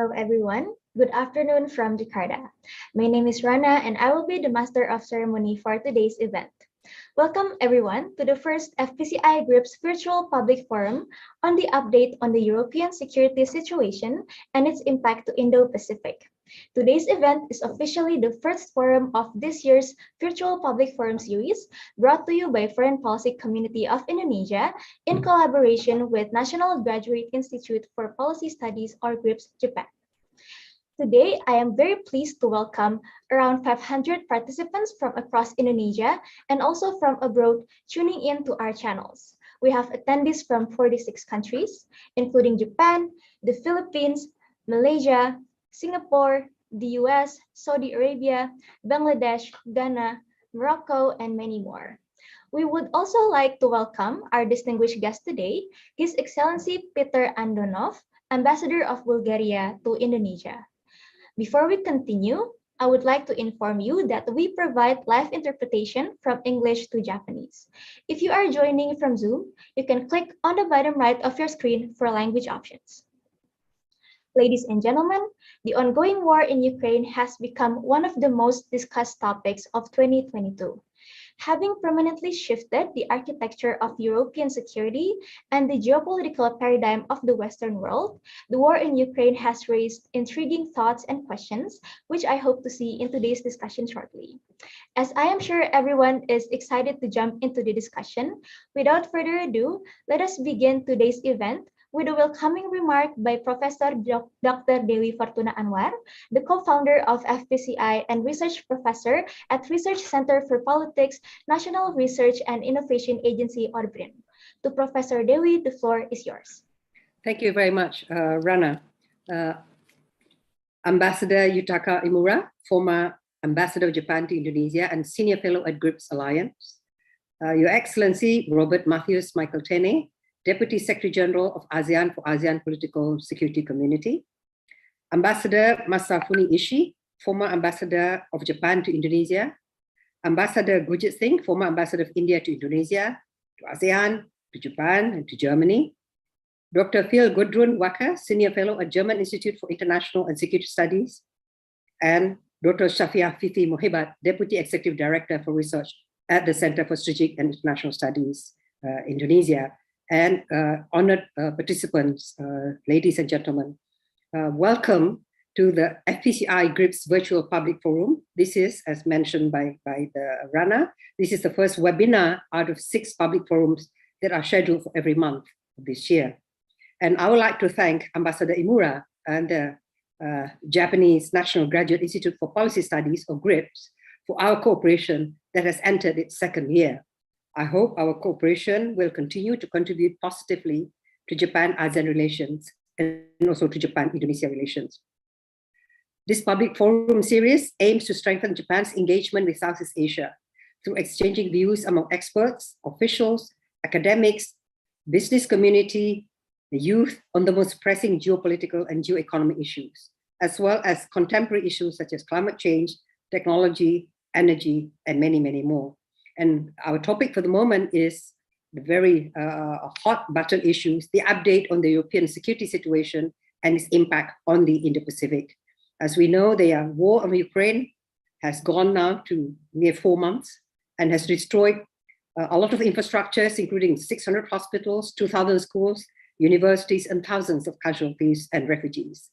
Hello, everyone. Good afternoon from Jakarta. My name is Rana, and I will be the Master of Ceremony for today's event. Welcome, everyone, to the first FPCI Group's virtual public forum on the update on the European security situation and its impact to Indo-Pacific. Today's event is officially the first forum of this year's virtual public forum series, brought to you by Foreign Policy Community of Indonesia in collaboration with National Graduate Institute for Policy Studies, or GRIPS, Japan. Today, I am very pleased to welcome around 500 participants from across Indonesia and also from abroad tuning in to our channels. We have attendees from 46 countries, including Japan, the Philippines, Malaysia, Singapore, the US, Saudi Arabia, Bangladesh, Ghana, Morocco, and many more. We would also like to welcome our distinguished guest today, His Excellency Peter Andonov, Ambassador of Bulgaria to Indonesia. Before we continue, I would like to inform you that we provide live interpretation from English to Japanese. If you are joining from Zoom, you can click on the bottom right of your screen for language options. Ladies and gentlemen, the ongoing war in Ukraine has become one of the most discussed topics of 2022. Having permanently shifted the architecture of European security and the geopolitical paradigm of the Western world, the war in Ukraine has raised intriguing thoughts and questions, which I hope to see in today's discussion shortly. As I am sure everyone is excited to jump into the discussion, without further ado, let us begin today's event with a welcoming remark by Professor Dr. Dewi Fortuna Anwar, the co-founder of FPCI and research professor at Research Center for Politics, National Research and Innovation Agency, or BRIN. To Professor Dewi, the floor is yours. Thank you very much, Rana. Ambassador Yutaka Imura, former Ambassador of Japan to Indonesia and Senior Fellow at GRIPS Alliance. Your Excellency, Robert Matthews Michael Tene, Deputy Secretary General of ASEAN for ASEAN Political Security Community. Ambassador Masafuni Ishii, former Ambassador of Japan to Indonesia. Ambassador Gurjit Singh, former Ambassador of India to Indonesia, to ASEAN, to Japan, and to Germany. Dr. Phil Gudrun Wacker, Senior Fellow at German Institute for International and Security Studies. And Dr. Shafia Fifi Mohibat, Deputy Executive Director for Research at the Center for Strategic and International Studies, Indonesia. And honored participants, ladies and gentlemen, welcome to the FPCI GRIPS Virtual Public Forum. This is, as mentioned by the Rana, this is the first webinar out of 6 public forums that are scheduled for every month of this year. And I would like to thank Ambassador Imura and the Japanese National Graduate Institute for Policy Studies, or GRIPS, for our cooperation that has entered its 2nd year. I hope our cooperation will continue to contribute positively to Japan-ASEAN relations and also to Japan-Indonesia relations. This public forum series aims to strengthen Japan's engagement with Southeast Asia through exchanging views among experts, officials, academics, business community, the youth on the most pressing geopolitical and geoeconomic issues, as well as contemporary issues such as climate change, technology, energy, and many, many more. And our topic for the moment is the very hot button issues, the update on the European security situation and its impact on the Indo-Pacific. As we know, the war in Ukraine has gone now to near 4 months and has destroyed a lot of infrastructures, including 600 hospitals, 2,000 schools, universities, and thousands of casualties and refugees.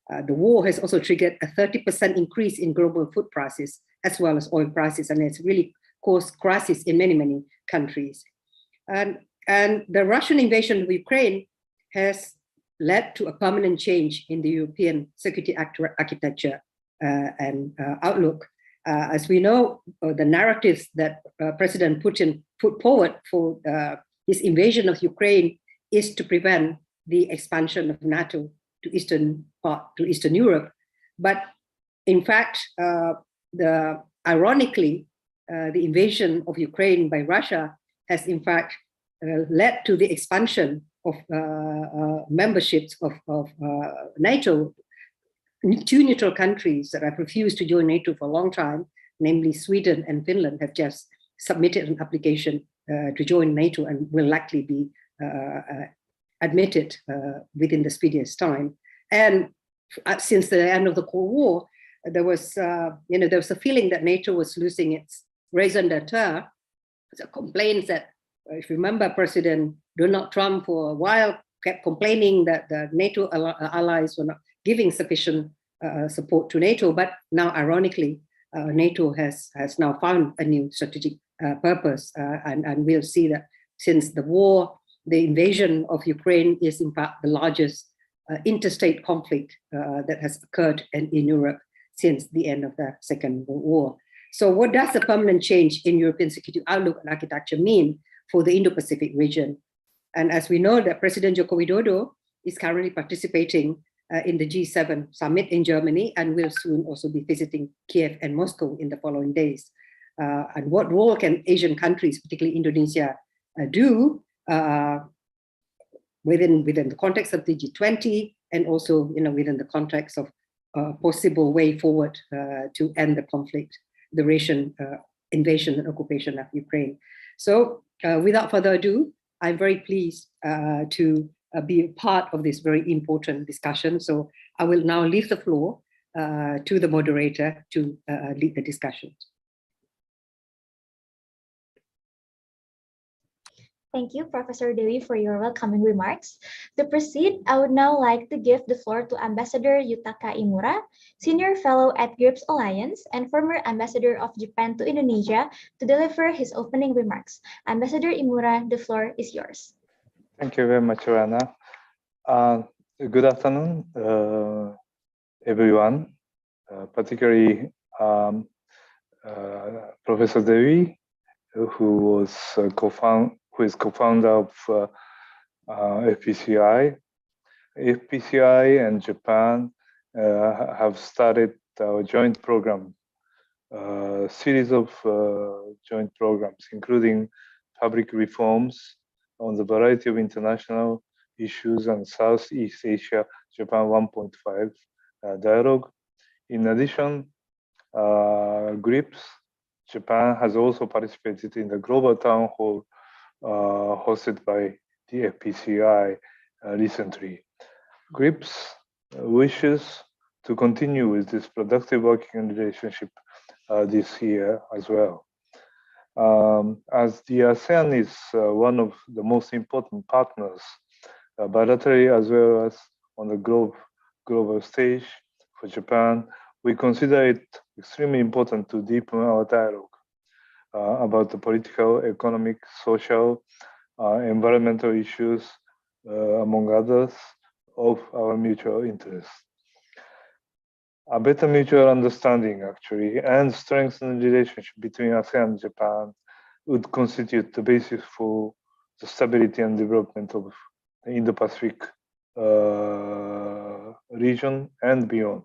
The war has also triggered a 30% increase in global food prices, as well as oil prices, and it's really caused crisis in many, many countries. And the Russian invasion of Ukraine has led to a permanent change in the European security architecture and outlook. As we know, the narratives that President Putin put forward for his invasion of Ukraine is to prevent the expansion of NATO to Eastern Europe. But in fact, ironically, the invasion of Ukraine by Russia has in fact led to the expansion of memberships of NATO. 2 neutral countries that have refused to join NATO for a long time, namely Sweden and Finland, have just submitted an application to join NATO and will likely be admitted within the speediest time. And since the end of the Cold War, there was a feeling that NATO was losing its raison d'etre. So complaints that, if you remember, President Donald Trump for a while kept complaining that the NATO allies were not giving sufficient support to NATO. But now, ironically, NATO has now found a new strategic purpose, and we'll see that since the war, the invasion of Ukraine is in fact the largest interstate conflict that has occurred in Europe since the end of the Second World War. So what does the permanent change in European security outlook and architecture mean for the Indo-Pacific region? And as we know that President Joko Widodo is currently participating in the G7 summit in Germany and will soon also be visiting Kiev and Moscow in the following days. And what role can Asian countries, particularly Indonesia, do within the context of the G20 and also within the context of a possible way forward to end the conflict, the Russian invasion and occupation of Ukraine. So without further ado, I'm very pleased to be a part of this very important discussion. So I will now leave the floor to the moderator to lead the discussion. Thank you, Professor Dewi, for your welcoming remarks. To proceed, I would now like to give the floor to Ambassador Yutaka Imura, Senior Fellow at GRIPS Alliance and former Ambassador of Japan to Indonesia, to deliver his opening remarks. Ambassador Imura, the floor is yours. Thank you very much, Rana. Good afternoon, everyone, particularly Professor Dewi, who is co-founder of FPCI. FPCI and Japan have started a joint program, series of joint programs, including public reforms on the variety of international issues and Southeast Asia Japan 1.5 dialogue. In addition, GRIPS Japan has also participated in the global town hall hosted by the FPCI recently. GRIPS wishes to continue with this productive working relationship this year as well. As the ASEAN is one of the most important partners, bilaterally as well as on the global stage for Japan, we consider it extremely important to deepen our dialogue about the political, economic, social, environmental issues, among others, of our mutual interest. A better mutual understanding, actually, and strengthened relationship between ASEAN and Japan would constitute the basis for the stability and development of the Indo-Pacific region and beyond.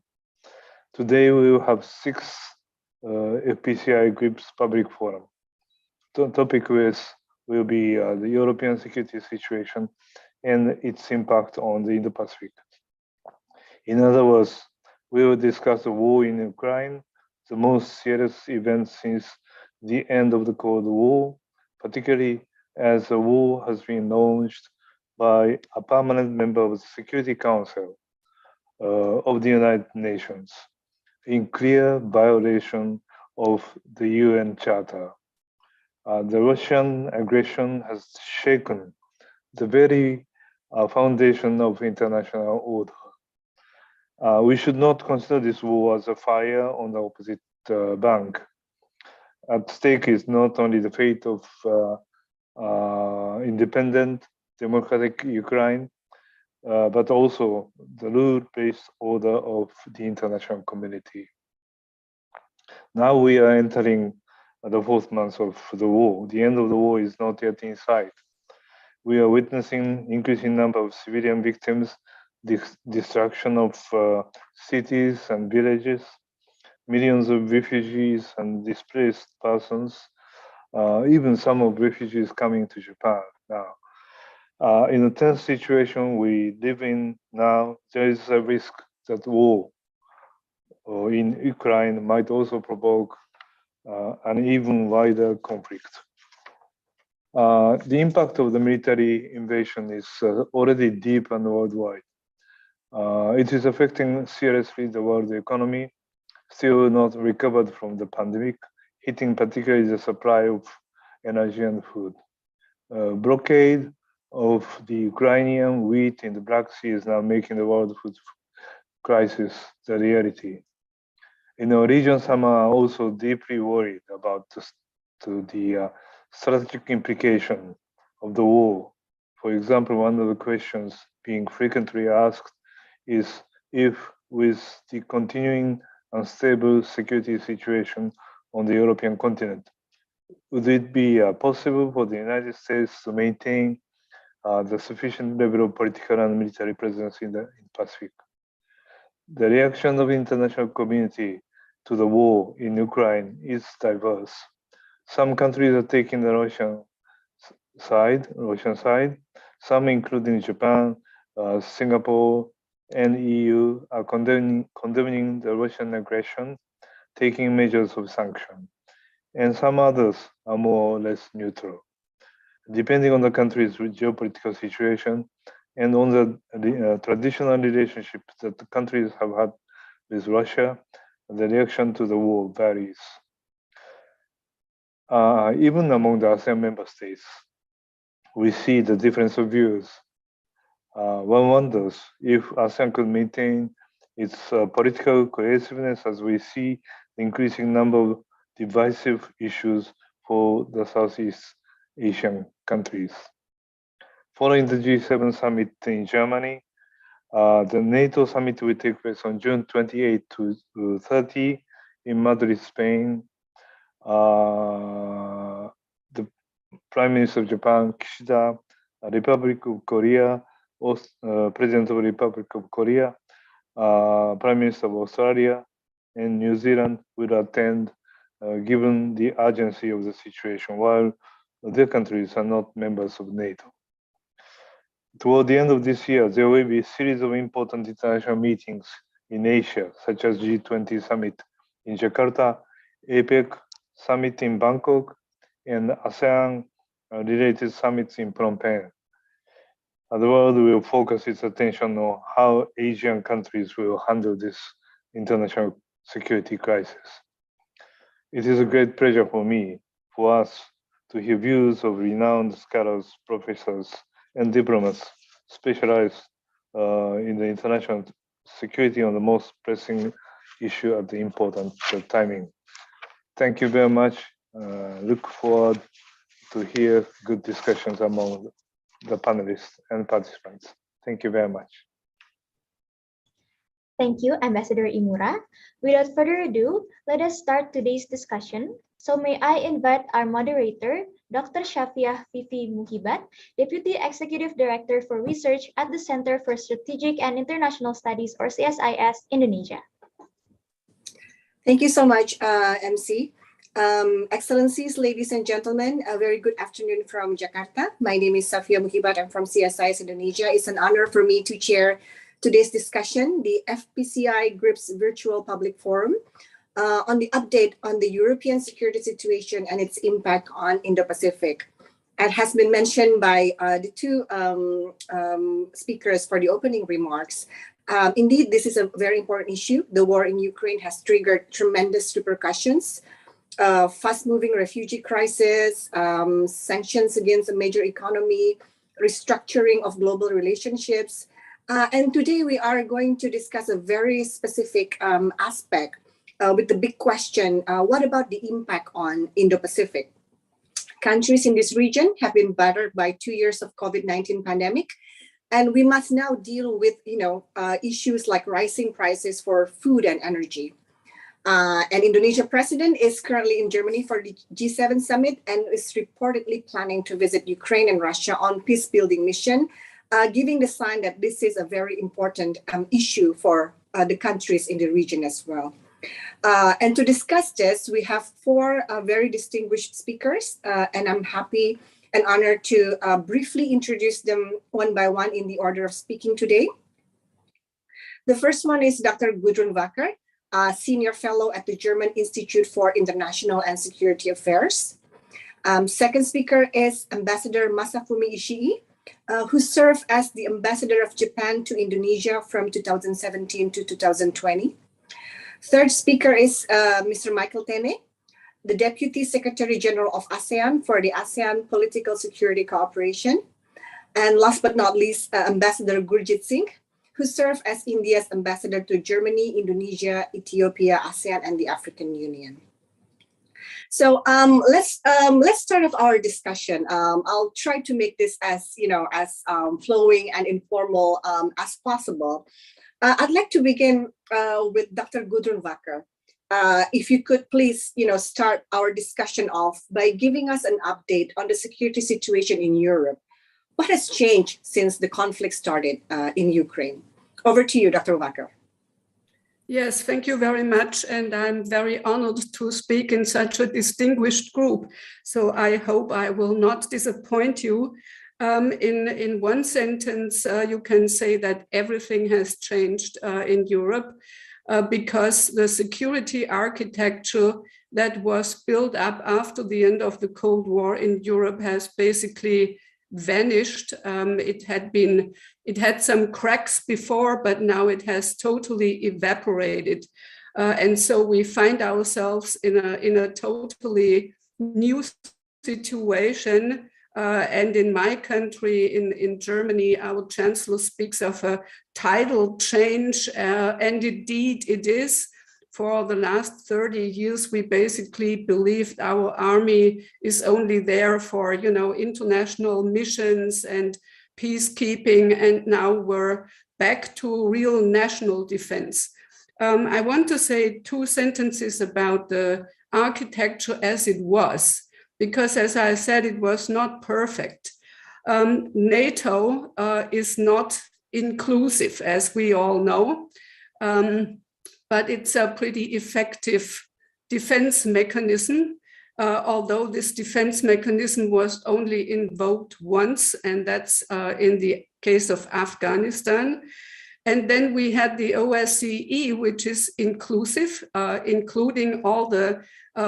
Today, we will have 6 FPCI GRIPS public forum. The topic will be the European security situation and its impact on the Indo-Pacific. In other words, we will discuss the war in Ukraine, the most serious event since the end of the Cold War, particularly as the war has been launched by a permanent member of the Security Council of the United Nations in clear violation of the UN Charter. The Russian aggression has shaken the very foundation of international order. We should not consider this war as a fire on the opposite bank. At stake is not only the fate of independent, democratic Ukraine, but also the rule-based order of the international community. Now we are entering the 4th month of the war. The end of the war is not yet in sight. We are witnessing increasing number of civilian victims, destruction of cities and villages, millions of refugees and displaced persons, even some of refugees coming to Japan now. In a tense situation we live in now, there is a risk that war in Ukraine might also provoke an even wider conflict. The impact of the military invasion is already deep and worldwide. It is affecting seriously the world economy, still not recovered from the pandemic, hitting particularly the supply of energy and food. Blockade of the Ukrainian wheat in the Black Sea is now making the world food crisis the reality. In our region, some are also deeply worried about the strategic implication of the war. For example, one of the questions being frequently asked is if, with the continuing unstable security situation on the European continent, would it be possible for the United States to maintain the sufficient level of political and military presence in the Pacific? The reaction of the international community to the war in Ukraine is diverse. Some countries are taking the Russian side. Some, including Japan, Singapore, and EU, are condemning the Russian aggression, taking measures of sanction. And some others are more or less neutral. Depending on the country's geopolitical situation and on the traditional relationship that the countries have had with Russia, the reaction to the war varies. Even among the ASEAN member states, we see the difference of views. One wonders if ASEAN could maintain its political cohesiveness as we see the increasing number of divisive issues for the Southeast Asian countries. Following the G7 summit in Germany, the NATO summit will take place on June 28 to 30 in Madrid, Spain. The Prime Minister of Japan, Kishida, Republic of Korea, President of the Republic of Korea, Prime Minister of Australia, and New Zealand will attend, given the urgency of the situation, while their countries are not members of NATO. Toward the end of this year, there will be a series of important international meetings in Asia, such as G20 Summit in Jakarta, APEC Summit in Bangkok, and ASEAN-related summits in Phnom Penh. The world will focus its attention on how Asian countries will handle this international security crisis. It is a great pleasure for me, for us, to hear views of renowned scholars, professors, and diplomats specialized in the international security on the most pressing issue at the important timing. Thank you very much. Look forward to hear good discussions among the panelists and participants. Thank you very much. Thank you, Ambassador Imura. Without further ado, let us start today's discussion. So may I invite our moderator, Dr. Shafiah Fifi Muhibat, Deputy Executive Director for Research at the Center for Strategic and International Studies, or CSIS, Indonesia. Thank you so much, MC. Excellencies, ladies and gentlemen, a very good afternoon from Jakarta. My name is Shafiah Muhibat. I'm from CSIS Indonesia. It's an honor for me to chair today's discussion, the FPCI Group's virtual public forum on the update on the European security situation and its impact on Indo-Pacific. It has been mentioned by the two speakers for the opening remarks. Indeed, this is a very important issue. The war in Ukraine has triggered tremendous repercussions, fast-moving refugee crisis, sanctions against a major economy, restructuring of global relationships. And today we are going to discuss a very specific aspect with the big question, what about the impact on Indo-Pacific? Countries in this region have been battered by 2 years of COVID-19 pandemic, and we must now deal with issues like rising prices for food and energy. And Indonesia president is currently in Germany for the G7 summit and is reportedly planning to visit Ukraine and Russia on peace-building mission, giving the sign that this is a very important issue for the countries in the region as well. And to discuss this, we have four very distinguished speakers, and I'm happy and honored to briefly introduce them one by one in the order of speaking today. The first one is Dr. Gudrun Wacker, Senior Fellow at the German Institute for International and Security Affairs. Second speaker is Ambassador Masafumi Ishii, who served as the ambassador of Japan to Indonesia from 2017 to 2020. Third speaker is Mr. Michael Tene, the Deputy Secretary General of ASEAN for the ASEAN Political Security Cooperation. And last but not least, Ambassador Gurjit Singh, who served as India's ambassador to Germany, Indonesia, Ethiopia, ASEAN, and the African Union. So let's start off our discussion. I'll try to make this as flowing and informal as possible. I'd like to begin with Dr. Gudrun Wacker. If you could please, start our discussion off by giving us an update on the security situation in Europe. What has changed since the conflict started in Ukraine? Over to you, Dr. Wacker. Yes, thank you very much. And I'm very honored to speak in such a distinguished group. So I hope I will not disappoint you. In one sentence, you can say that everything has changed in Europe because the security architecture that was built up after the end of the Cold War in Europe has basically vanished. It had some cracks before, but now it has totally evaporated. And so we find ourselves in a totally new situation. And in my country, in Germany, our chancellor speaks of a tidal change, and indeed it is. For the last 30 years, we basically believed our army is only there for, international missions and peacekeeping, and now we're back to real national defense. I want to say 2 sentences about the architecture as it was, because as I said, it was not perfect. NATO is not inclusive, as we all know. But it's a pretty effective defense mechanism, although this defense mechanism was only invoked once, and that's in the case of Afghanistan. And then we had the OSCE, which is inclusive, including all the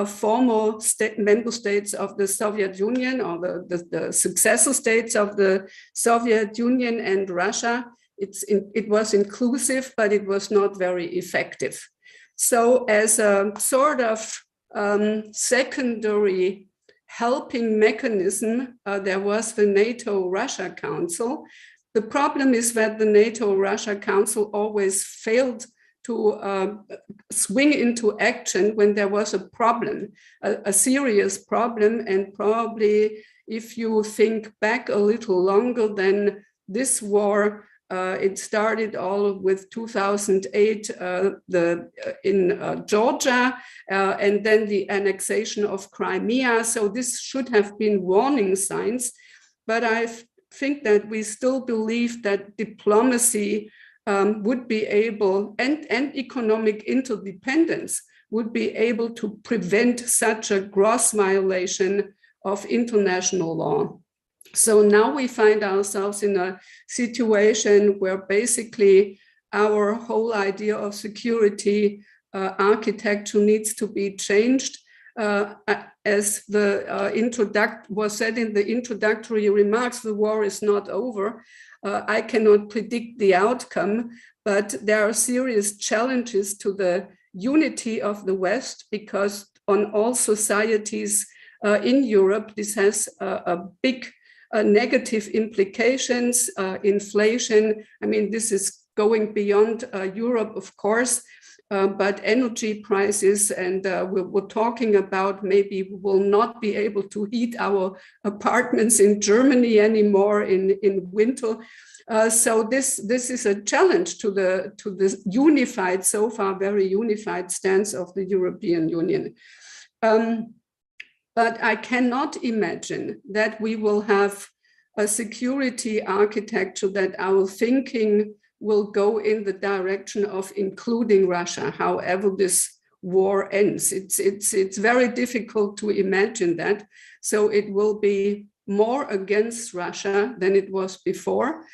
former member states of the Soviet Union, or the successor states of the Soviet Union and Russia. It was inclusive, but it was not very effective. So as a sort of secondary helping mechanism, there was the NATO-Russia Council. The problem is that the NATO-Russia Council always failed to swing into action when there was a problem, a serious problem. And probably if you think back a little longer, then this war, it started all with 2008 in Georgia, and then the annexation of Crimea. So this should have been warning signs. But I think that we still believe that diplomacy would be able, and economic interdependence would be able to prevent such a gross violation of international law. So now we find ourselves in a situation where basically our whole idea of security architecture needs to be changed. As the was said in the introductory remarks, the war is not over. I cannot predict the outcome, but there are serious challenges to the unity of the West, because on all societies in Europe, this has a big negative implications, inflation. I mean, this is going beyond Europe, of course, but energy prices, and we're talking about maybe we will not be able to heat our apartments in Germany anymore in winter. So this is a challenge to the unified, so far very unified stance of the European Union. But I cannot imagine that we will have a security architecture that our thinking will go in the direction of including Russia, however this war ends. It's very difficult to imagine that. So it will be more against Russia than it was before.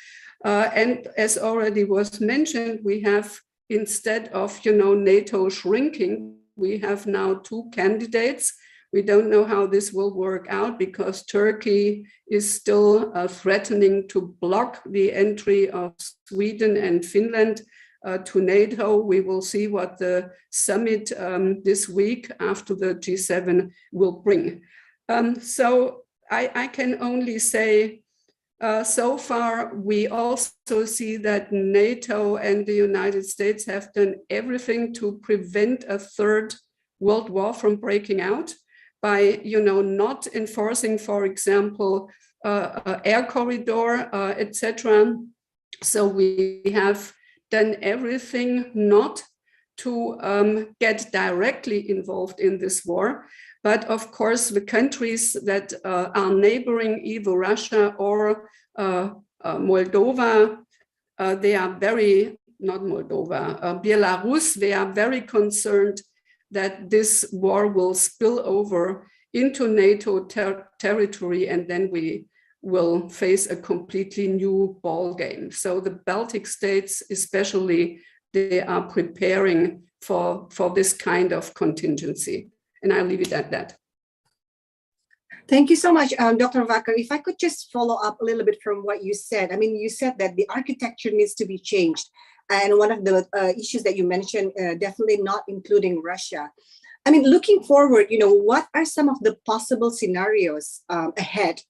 And as already was mentioned, we have, instead of NATO shrinking, we have now 2 candidates. We don't know how this will work out because Turkey is still threatening to block the entry of Sweden and Finland to NATO. We will see what the summit this week after the G7 will bring. So I can only say, so far, we also see that NATO and the United States have done everything to prevent a third world war from breaking out by, not enforcing, for example, air corridor, etc. So we have done everything not to get directly involved in this war. But of course, the countries that are neighboring either Russia or Moldova, they are Belarus, they are very concerned that this war will spill over into NATO territory, and then we will face a completely new ball game. So the Baltic states, especially, they are preparing for this kind of contingency. And I'll leave it at that. Thank you so much, Dr. Wacker. If I could just follow up a little bit from what you said. I mean, you said that the architecture needs to be changed. And one of the issues that you mentioned, definitely not including Russia. I mean, looking forward, what are some of the possible scenarios ahead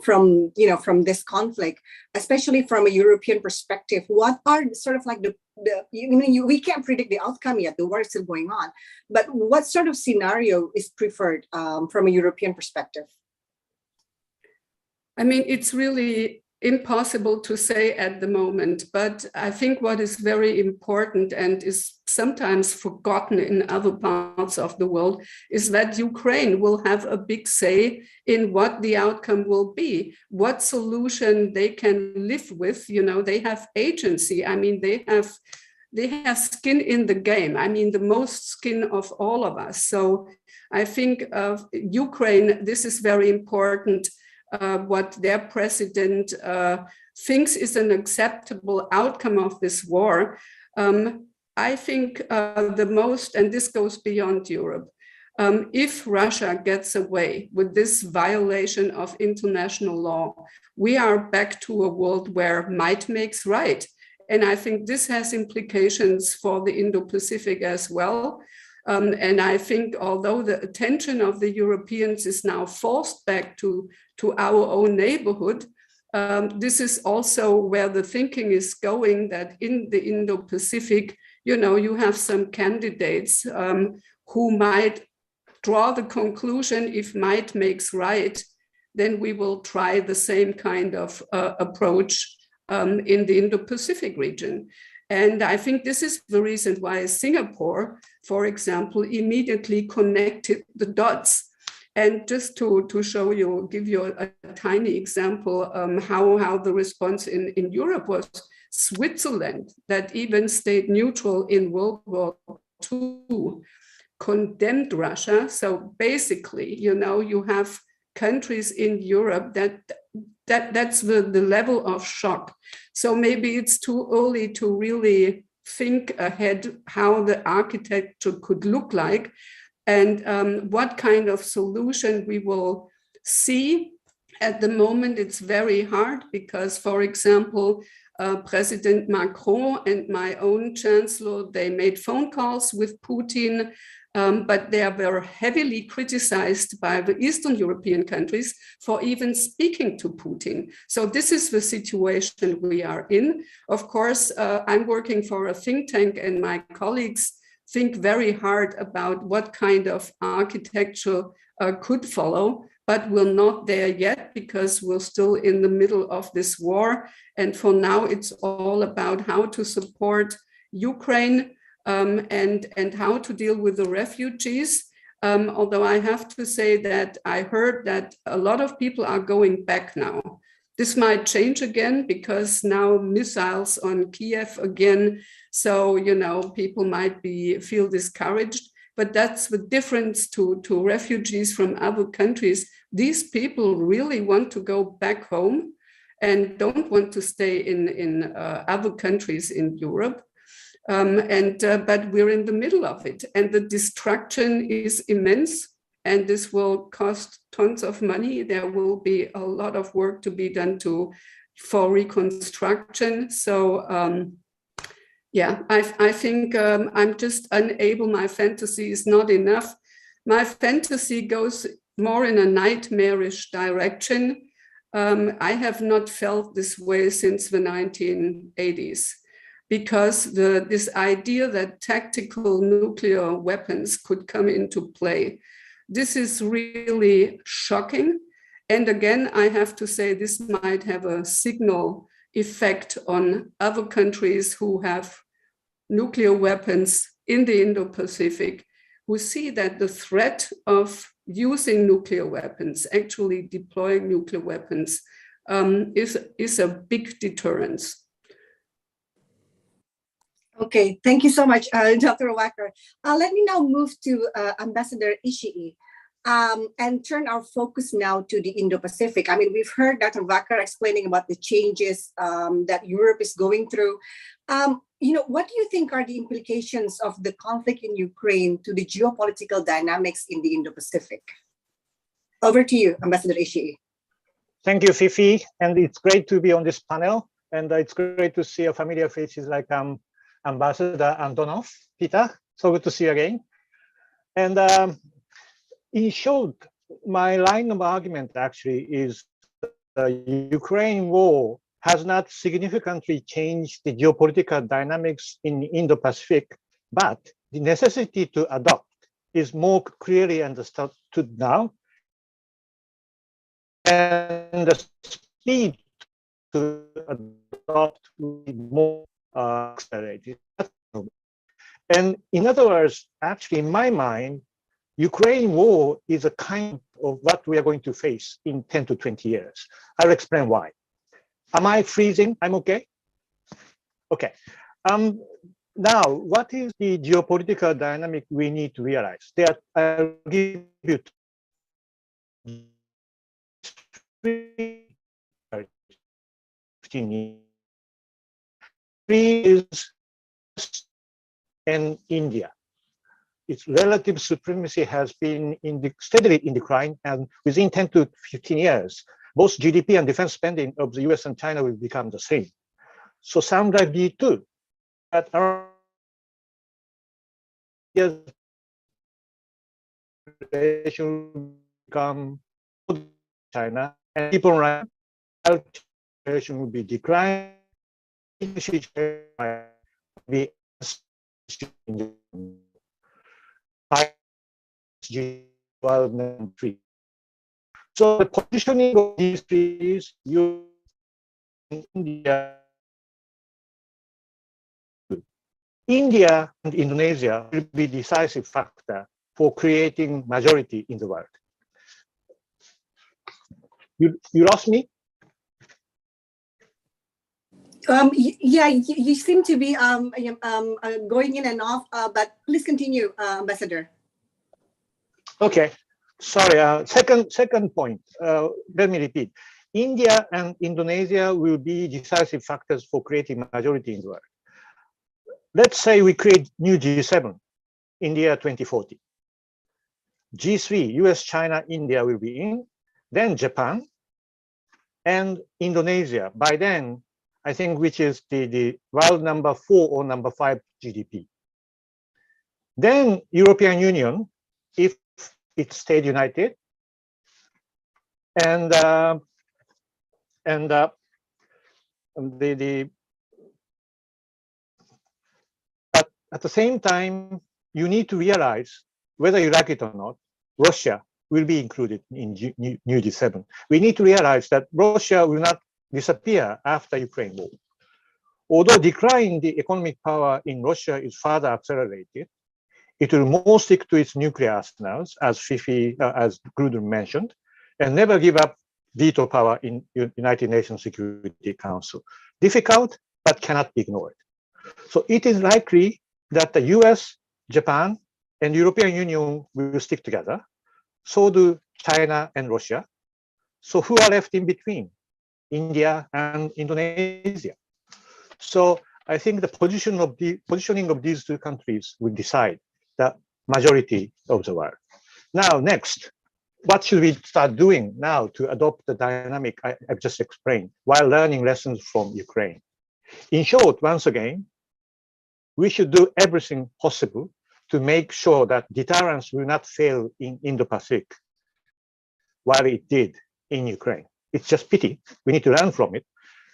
from this conflict, especially from a European perspective? What are sort of like we can't predict the outcome yet, the war is still going on, but what sort of scenario is preferred from a European perspective? I mean, it's really impossible to say at the moment, but I think what is very important and is sometimes forgotten in other parts of the world is that Ukraine will have a big say in what the outcome will be, what solution they can live with. They have agency. I mean, they have skin in the game. I mean, the most skin of all of us. So I think of Ukraine, this is very important. What their president thinks is an acceptable outcome of this war. I think the most, and this goes beyond Europe, if Russia gets away with this violation of international law, we are back to a world where might makes right. And I think this has implications for the Indo-Pacific as well. And I think although the attention of the Europeans is now forced back to our own neighborhood, this is also where the thinking is going, that in the Indo-Pacific, you have some candidates who might draw the conclusion, if might makes right, then we will try the same kind of approach in the Indo-Pacific region. And I think this is the reason why Singapore, for example, immediately connected the dots. And just to show you, give you a tiny example, how the response in Europe was, Switzerland, that even stayed neutral in World War II, condemned Russia. So basically, you have countries in Europe that's the level of shock. So maybe it's too early to really think ahead how the architecture could look like and what kind of solution we will see. At the moment, it's very hard because, for example, President Macron and my own chancellor, they made phone calls with Putin, but they were heavily criticized by the Eastern European countries for even speaking to Putin. So this is the situation we are in. Of course, I'm working for a think tank and my colleagues think very hard about what kind of architecture could follow, but we're not there yet because we're still in the middle of this war. And for now, it's all about how to support Ukraine and how to deal with the refugees. Although I have to say that I heard that a lot of people are going back now. This might change again because now missiles on Kiev again. So, people might feel discouraged, but that's the difference to refugees from other countries. These people really want to go back home and don't want to stay in other countries in Europe. But we're in the middle of it, and the destruction is immense. and this will cost tons of money. There will be a lot of work to be done for reconstruction. So yeah, I think I'm just unable. My fantasy is not enough. My fantasy goes more in a nightmarish direction. I have not felt this way since the 1980s, because this idea that tactical nuclear weapons could come into play, this is really shocking. And again, I have to say this might have a signal effect on other countries who have nuclear weapons in the Indo-Pacific, who see that the threat of using nuclear weapons, actually deploying nuclear weapons, is a big deterrence. Okay, thank you so much, Dr. Wacker. Let me now move to Ambassador Ishii and turn our focus now to the Indo-Pacific. I mean, we've heard Dr. Wacker explaining about the changes that Europe is going through. What do you think are the implications of the conflict in Ukraine to the geopolitical dynamics in the Indo-Pacific? Over to you, Ambassador Ishii. Thank you, Fifi. And it's great to be on this panel. And it's great to see a familiar faces like Ambassador Antonov, Peter. So good to see you again. And in short, my line of argument actually is the Ukraine war has not significantly changed the geopolitical dynamics in the Indo-Pacific, but the necessity to adopt is more clearly understood now, and the speed to adopt will be more accelerated. And in other words, actually, in my mind, Ukraine war is a kind of what we are going to face in 10 to 20 years. I'll explain why. Am I freezing? I'm okay? Okay. Now, what is the geopolitical dynamic we need to realize? I'll give you three is and India. Its relative supremacy has been steadily in decline, and within 10 to 15 years, both GDP and defense spending of the US and China will become the same. So sound like D2, but our relation will become China, and people around relation will be declining. So the positioning of these three is India and Indonesia will be decisive factor for creating majority in the world. You lost me? Yeah, you seem to be going in and off, but please continue, Ambassador. Okay, sorry. Second point. Let me repeat. India and Indonesia will be decisive factors for creating majority in the world. Let's say we create new G7, India 2040. G3, US, China, India will be in, then Japan, and Indonesia. By then, I think, which is the world number 4 or number 5 GDP. Then European Union, if it stayed united, and at the same time, you need to realize, whether you like it or not, Russia will be included in new G7. We need to realize that Russia will not disappear after Ukraine war. Although decline in the economic power in Russia is further accelerated, it will more stick to its nuclear arsenals, as as Grudem mentioned, and never give up veto power in United Nations Security Council. Difficult, but cannot be ignored. So it is likely that the US, Japan, and European Union will stick together. So do China and Russia. So who are left in between? India and Indonesia. So I think the positioning of these two countries will decide the majority of the world. Now, next, what should we start doing now to adopt the dynamic I've just explained while learning lessons from Ukraine? In short, once again, we should do everything possible to make sure that deterrence will not fail in Indo-Pacific while it did in Ukraine. It's just pity. We need to learn from it.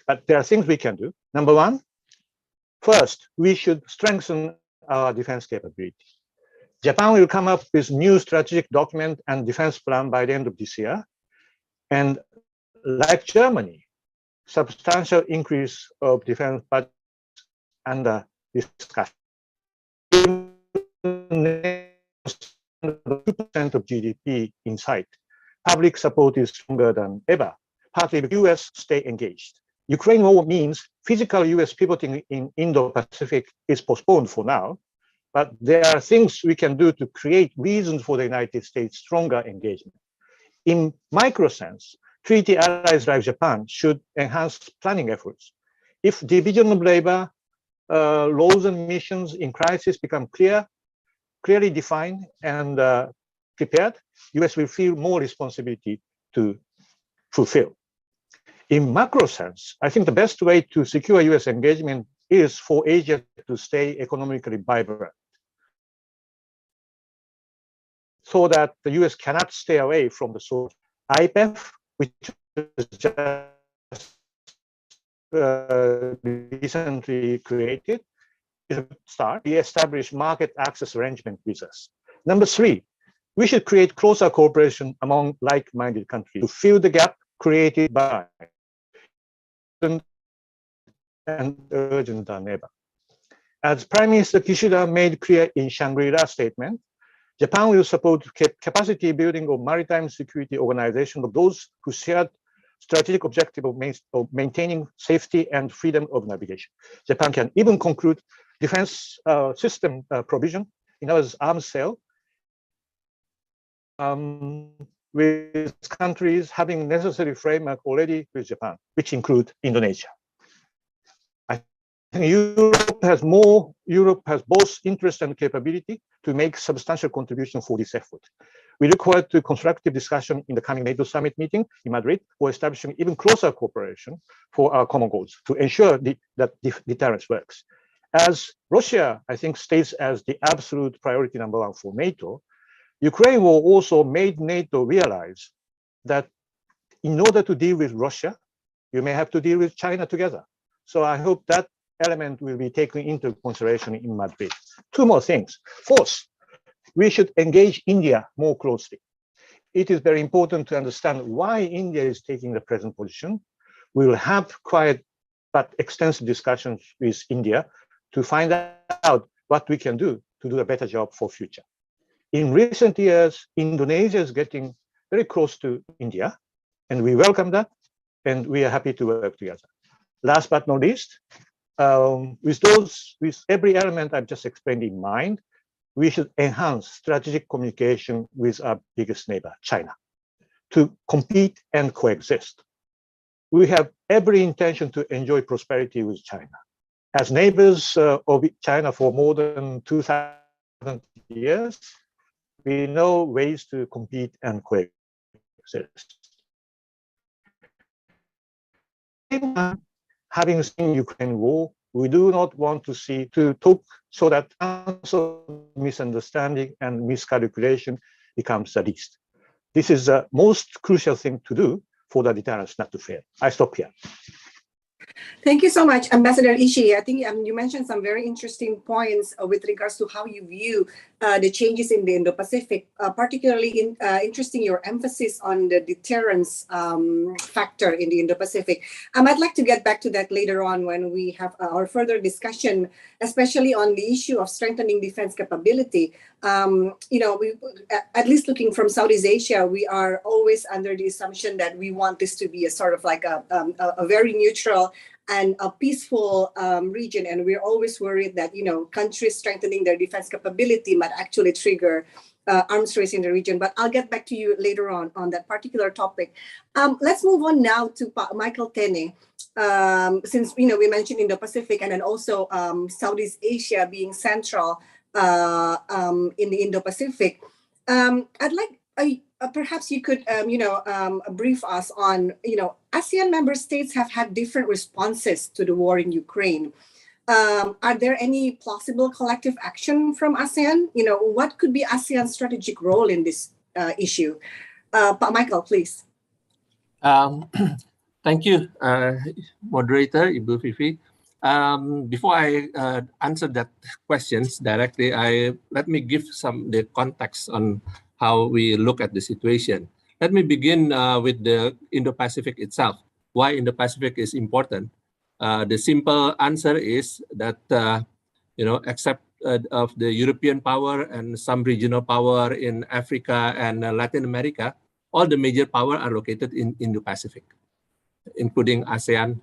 But there are things we can do. Number one, first, we should strengthen our defense capability. Japan will come up with new strategic document and defense plan by the end of this year. And like Germany, substantial increase of defense budget under discussion. 2% of GDP in sight. Public support is stronger than ever, partly because the US stay engaged. Ukraine war means physical US pivoting in Indo-Pacific is postponed for now, but there are things we can do to create reasons for the United States' stronger engagement. In micro sense, treaty allies like Japan should enhance planning efforts. If division of labor, roles and missions in crisis become clearly defined and prepared, US will feel more responsibility to fulfill. In macro sense, I think the best way to secure US engagement is for Asia to stay economically vibrant, so that the US cannot stay away from the source. IPEF, which was just recently created, is a start. We establish market access arrangement with us. Number three, we should create closer cooperation among like-minded countries to fill the gap created by and urgent than ever. As Prime Minister Kishida made clear in Shangri-La statement, Japan will support capacity building of maritime security organization of those who shared strategic objective of maintaining safety and freedom of navigation. Japan can even conclude defense system provision, in other words, arms sale, with countries having necessary framework already with Japan, which include Indonesia. Europe has both interest and capability to make substantial contribution for this effort. We look forward to constructive discussion in the coming Nato Summit meeting in Madrid for establishing even closer cooperation for our common goals to ensure that deterrence works. As Russia, I think, stays as the absolute priority number one for NATO, Ukraine will also made NATO realize that in order to deal with Russia, you may have to deal with China together. So I hope that element will be taken into consideration in Madrid. Two more things. Fourth, we should engage India more closely. It is very important to understand why India is taking the present position. We will have quiet but extensive discussions with India to find out what we can do to do a better job for future. In recent years, Indonesia is getting very close to India, and we welcome that, and we are happy to work together. Last but not least, with every element I've just explained in mind, we should enhance strategic communication with our biggest neighbor, China, to compete and coexist. We have every intention to enjoy prosperity with China. As neighbors of China for more than 2,000 years, we know ways to compete and coexist. Having seen Ukraine war, we do not want to talk so that misunderstanding and miscalculation becomes the least. This is the most crucial thing to do for the deterrence not to fail. I stop here. Thank you so much, Ambassador Ishii. I think you mentioned some very interesting points with regards to how you view the changes in the Indo-Pacific, particularly interesting your emphasis on the deterrence factor in the Indo-Pacific. I'd like to get back to that later on when we have our further discussion, especially on the issue of strengthening defense capability. We, at least looking from Southeast Asia, we are always under the assumption that we want this to be a sort of like a very neutral and a peaceful region, and we're always worried that countries strengthening their defense capability might actually trigger arms race in the region. But I'll get back to you later on that particular topic. Let's move on now to Michael Tene. Since we mentioned Indo-Pacific and then also Southeast Asia being central in the Indo-Pacific. I'd like perhaps you could brief us on, ASEAN member states have had different responses to the war in Ukraine. Are there any plausible collective action from ASEAN? What could be ASEAN's strategic role in this issue? Pak Michael, please. Thank you, moderator, Ibu Fifi. Before I answer that questions directly, let me give the context on how we look at the situation. Let me begin with the Indo-Pacific itself. Why Indo-Pacific is important? The simple answer is that except of the European power and some regional power in Africa and Latin America, all the major power are located in Indo-Pacific, including ASEAN,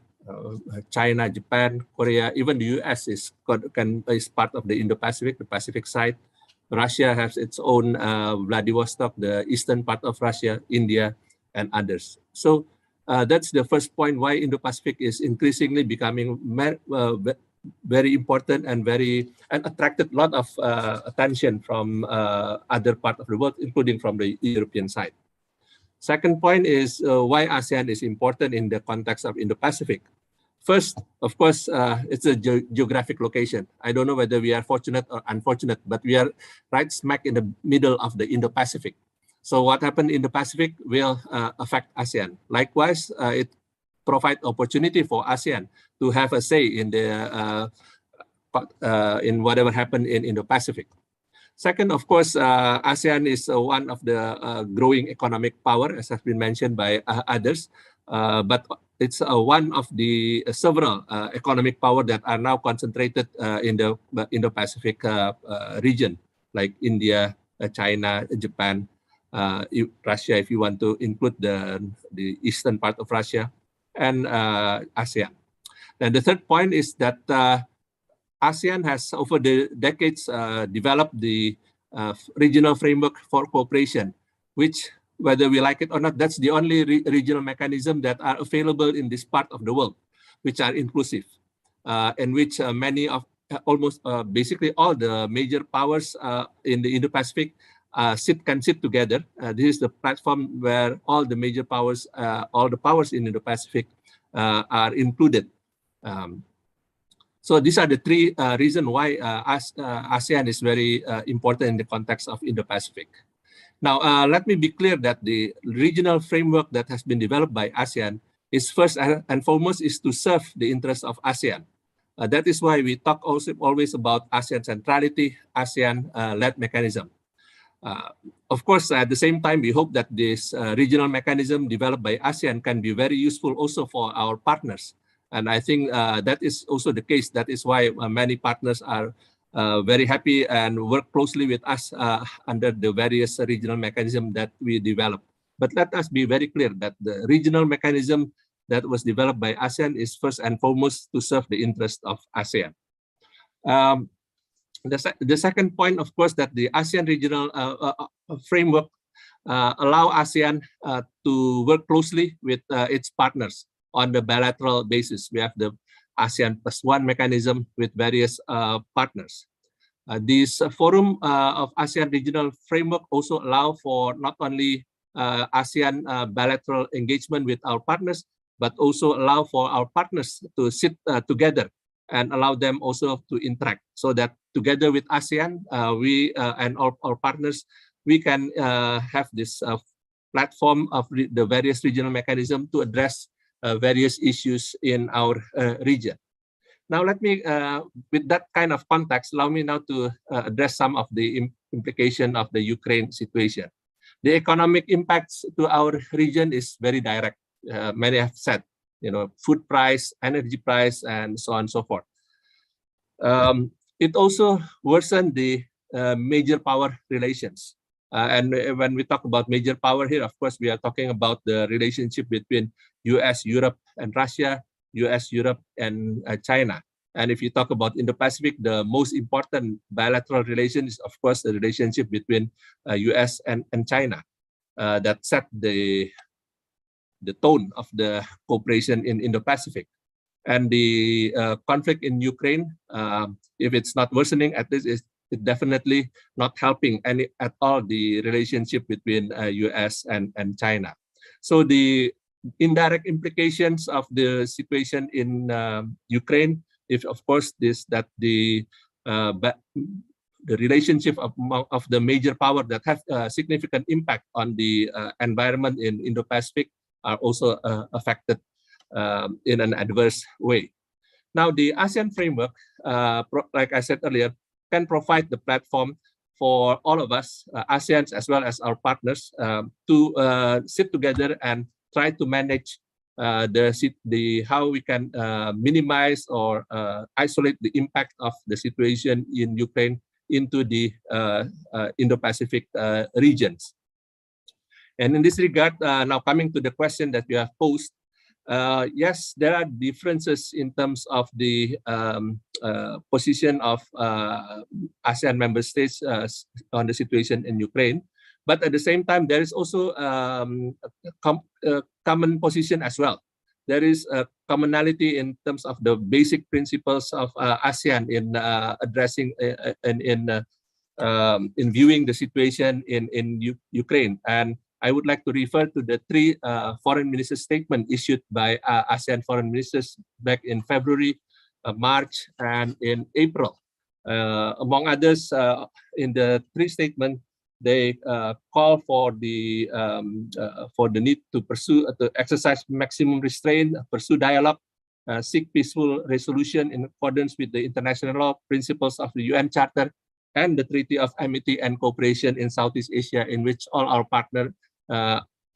China, Japan, Korea, even the US is part of the Indo-Pacific, the Pacific side. Russia has its own Vladivostok, the eastern part of Russia, India, and others. So that's the first point why Indo-Pacific is increasingly becoming very important and attracted a lot of attention from other parts of the world, including from the European side. Second point is why ASEAN is important in the context of Indo-Pacific. First, of course, it's a geographic location. I don't know whether we are fortunate or unfortunate, but we are right smack in the middle of the Indo-Pacific. So what happened in the Pacific will affect ASEAN. Likewise, it provides opportunity for ASEAN to have a say in in whatever happened in Indo-Pacific. Second, of course, ASEAN is one of the growing economic power, as has been mentioned by others, but it's one of the several economic power that are now concentrated in the Indo-Pacific region, like India, China, Japan, Russia, if you want to include the eastern part of Russia, and ASEAN. And the third point is that ASEAN has, over the decades, developed the regional framework for cooperation, which, whether we like it or not, that's the only regional mechanism that are available in this part of the world, which are inclusive, in which many of, almost basically all the major powers in the Indo-Pacific can sit together. This is the platform where all the major powers, all the powers in the Indo-Pacific are included. So these are the three reasons why ASEAN is very important in the context of Indo-Pacific. Now, let me be clear that the regional framework that has been developed by ASEAN is first and foremost is to serve the interests of ASEAN. That is why we talk also always about ASEAN centrality, ASEAN-led mechanism. Of course, at the same time, we hope that this regional mechanism developed by ASEAN can be very useful also for our partners. And I think that is also the case. That is why many partners are very happy and work closely with us under the various regional mechanisms that we develop. But let us be very clear that the regional mechanism that was developed by ASEAN is first and foremost to serve the interest of ASEAN. The second point, of course, that the ASEAN regional framework allow ASEAN to work closely with its partners on the bilateral basis. We have the ASEAN +1 mechanism with various partners. This forum of ASEAN regional framework also allow for not only ASEAN bilateral engagement with our partners, but also allow for our partners to sit together and allow them also to interact, so that together with ASEAN, we and our partners, we can have this platform of the various regional mechanisms to address various issues in our region. Now, let me, with that kind of context, allow me now to address some of the implication of the Ukraine situation. The economic impacts to our region is very direct. Many have said, food price, energy price, and so on and so forth. It also worsened the major power relations. And when we talk about major power here, of course, we are talking about the relationship between US, Europe, and Russia, US, Europe, and China. And if you talk about Indo-Pacific, the most important bilateral relation is, of course, the relationship between US and China that set the tone of the cooperation in Indo-Pacific. And the conflict in Ukraine, if it's not worsening, at least it definitely not helping at all the relationship between US and China. So the indirect implications of the situation in Ukraine, if of course the relationship of the major power that have significant impact on the environment in Indo-Pacific are also affected in an adverse way. Now, the ASEAN framework, like I said earlier, can provide the platform for all of us, ASEANs as well as our partners, to sit together and try to manage how we can minimize or isolate the impact of the situation in Ukraine into the Indo-Pacific regions. And in this regard, now coming to the question that you have posed, yes, there are differences in terms of the position of ASEAN member states on the situation in Ukraine. But at the same time, there is also a common position as well. There is a commonality in terms of the basic principles of ASEAN in addressing in viewing the situation in Ukraine. And I would like to refer to the three foreign minister statement issued by ASEAN foreign ministers back in February, March, and in April. Among others, in the three statements, they call for the need to exercise maximum restraint, pursue dialogue, seek peaceful resolution in accordance with the international law, principles of the UN Charter, and the Treaty of Amity and Cooperation in Southeast Asia, in which all our partners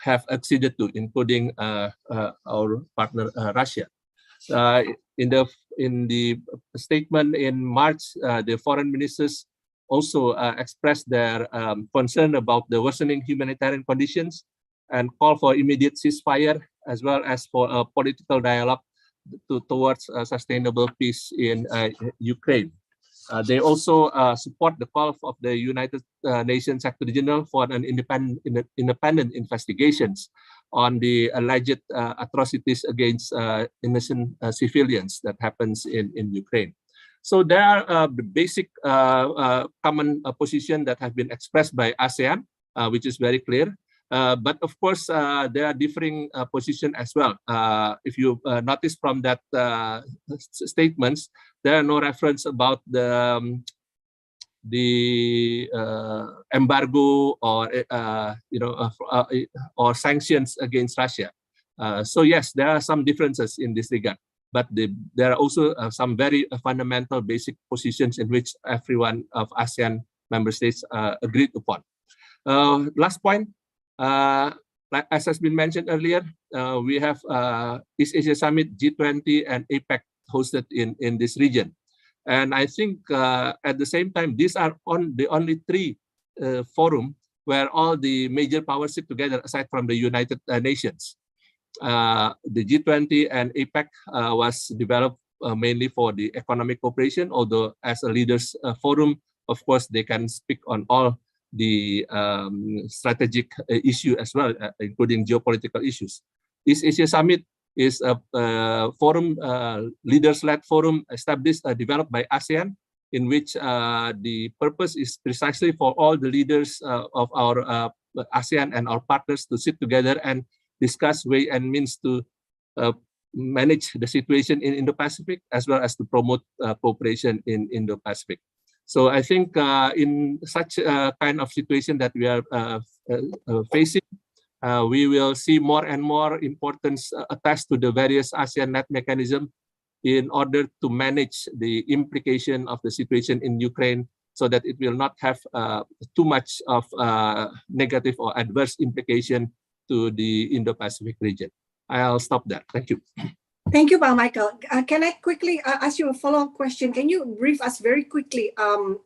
have acceded to, including our partner Russia. In the statement in March, the foreign ministers also expressed their concern about the worsening humanitarian conditions and call for immediate ceasefire, as well as for a political dialogue towards sustainable peace in Ukraine. They also support the call of the United Nations Secretary General for an independent investigations on the alleged atrocities against innocent civilians that happens in Ukraine. So there are the basic common position that have been expressed by ASEAN, which is very clear. But of course, there are differing positions as well. If you notice from that statements, there are no reference about the embargo or or sanctions against Russia. So yes, there are some differences in this regard. But there are also some very fundamental basic positions in which everyone of ASEAN member states agreed upon. Last point, like as has been mentioned earlier, we have East Asia Summit, G20, and APEC hosted in this region. And I think at the same time, these are the only three forums where all the major powers sit together aside from the United Nations. The G20 and APEC was developed mainly for the economic cooperation, although as a leaders forum, of course, they can speak on all the strategic issue as well, including geopolitical issues. East Asia Summit is a forum, leaders-led forum established, developed by ASEAN, in which the purpose is precisely for all the leaders of our ASEAN and our partners to sit together and discuss way and means to manage the situation in Indo-Pacific, as well as to promote cooperation in Indo-Pacific. So I think in such a kind of situation that we are facing, we will see more and more importance attached to the various ASEAN-led mechanism in order to manage the implication of the situation in Ukraine, so that it will not have too much of negative or adverse implication to the Indo-Pacific region. I'll stop there. Thank you. Thank you, Michael. Can I quickly ask you a follow-up question? Can you brief us very quickly on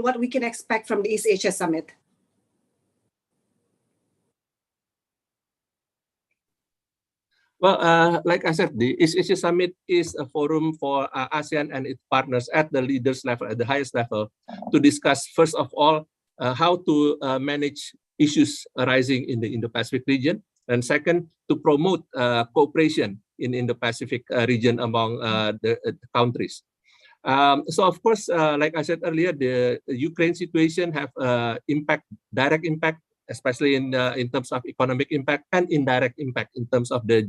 what we can expect from the East Asia Summit? Well, like I said, the East Asia Summit is a forum for ASEAN and its partners at the leaders level, at the highest level, to discuss, first of all, how to manage issues arising in the Indo-Pacific region, and second, to promote cooperation in the Pacific region among the countries. So of course, like I said earlier, the Ukraine situation have direct impact, especially in terms of economic impact, and indirect impact in terms of the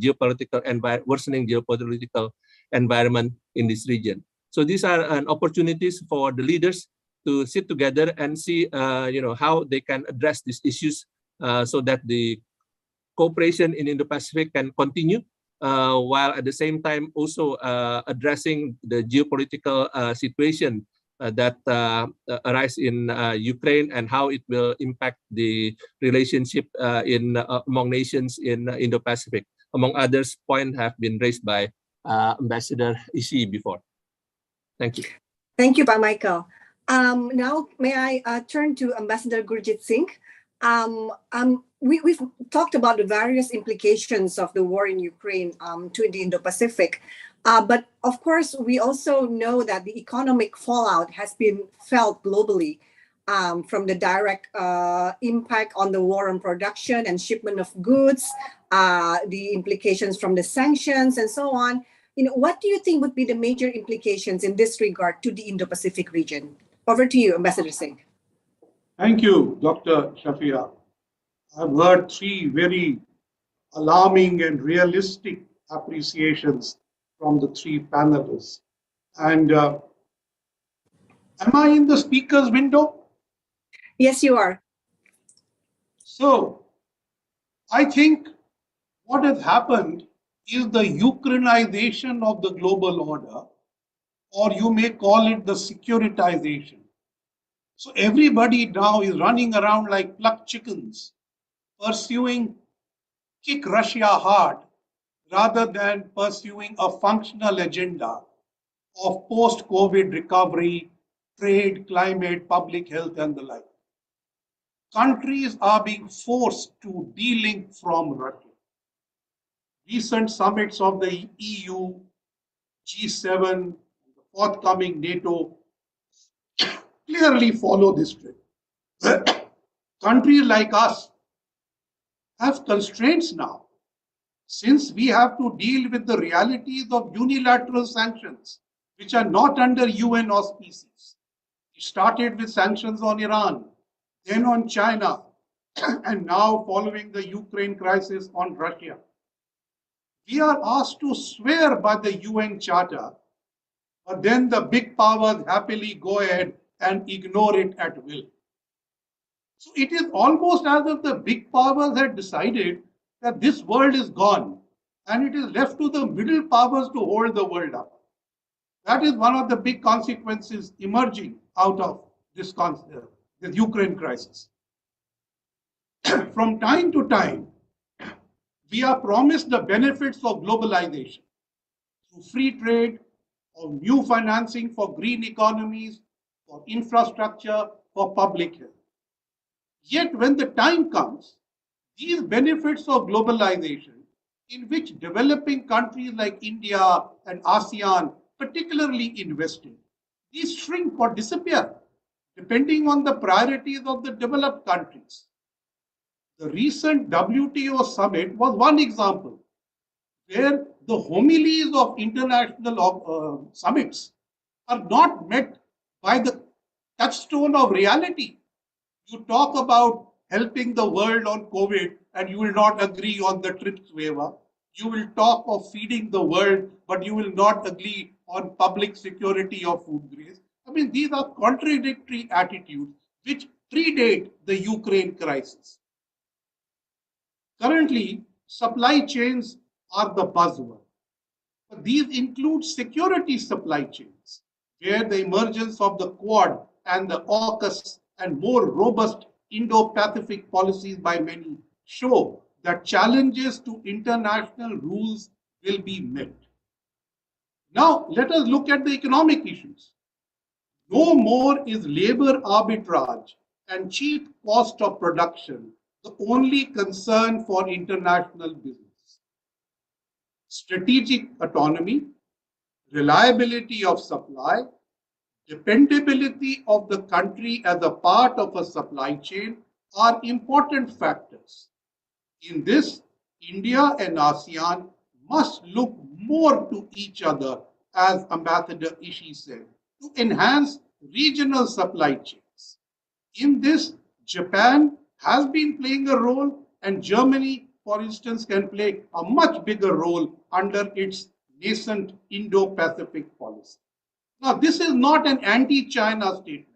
worsening geopolitical environment in this region. So these are opportunities for the leaders to sit together and see, how they can address these issues so that the cooperation in Indo-Pacific can continue, while at the same time also addressing the geopolitical situation that arise in Ukraine and how it will impact the relationship among nations in Indo-Pacific. Among others, points have been raised by Ambassador Ishii before. Thank you. Thank you, Pak Michael. Now, may I turn to Ambassador Gurjit Singh? We've talked about the various implications of the war in Ukraine to the Indo-Pacific. But of course, we also know that the economic fallout has been felt globally from the direct impact on the war on production and shipment of goods, the implications from the sanctions and so on. What do you think would be the major implications in this regard to the Indo-Pacific region? Over to you, Ambassador Singh. Thank you, Dr. Shafia. I've heard three very alarming and realistic appreciations from the three panelists. And am I in the speaker's window? Yes, you are. So I think what has happened is the Ukrainization of the global order, or you may call it the securitization. So everybody now is running around like plucked chickens, pursuing kick Russia hard rather than pursuing a functional agenda of post-COVID recovery, trade, climate, public health, and the like. Countries are being forced to de-link from Russia. Recent summits of the EU, G7, the forthcoming NATO clearly follow this trend. Countries like us have constraints now, since we have to deal with the realities of unilateral sanctions, which are not under UN auspices. It started with sanctions on Iran, then on China, and now following the Ukraine crisis on Russia. We are asked to swear by the UN Charter, but then the big powers happily go ahead and ignore it at will. So it is almost as if the big powers had decided that this world is gone and it is left to the middle powers to hold the world up. That is one of the big consequences emerging out of this Ukraine crisis. From time to time, we are promised the benefits of globalization through free trade, or new financing for green economies, for infrastructure, for public health. Yet when the time comes, these benefits of globalization, in which developing countries like India and Asean particularly invested, these shrink or disappear, depending on the priorities of the developed countries. The recent Wto Summit was one example, where the homilies of international summits are not met by the touchstone of reality. You talk about helping the world on COVID and you will not agree on the TRIPS waiver. You will talk of feeding the world, but you will not agree on public security of food grains. I mean, these are contradictory attitudes which predate the Ukraine crisis. Currently, supply chains are the buzzword. But these include security supply chains, where the emergence of the Quad and the AUKUS and more robust Indo-Pacific policies by many show that challenges to international rules will be met. Now, let us look at the economic issues. No more is labor arbitrage and cheap cost of production the only concern for international business. Strategic autonomy, reliability of supply, dependability of the country as a part of a supply chain are important factors. In this, India and ASEAN must look more to each other, as Ambassador Ishii said, to enhance regional supply chains. In this, Japan has been playing a role, and Germany, for instance, can play a much bigger role under its nascent Indo-Pacific policy. Now, this is not an anti-China statement.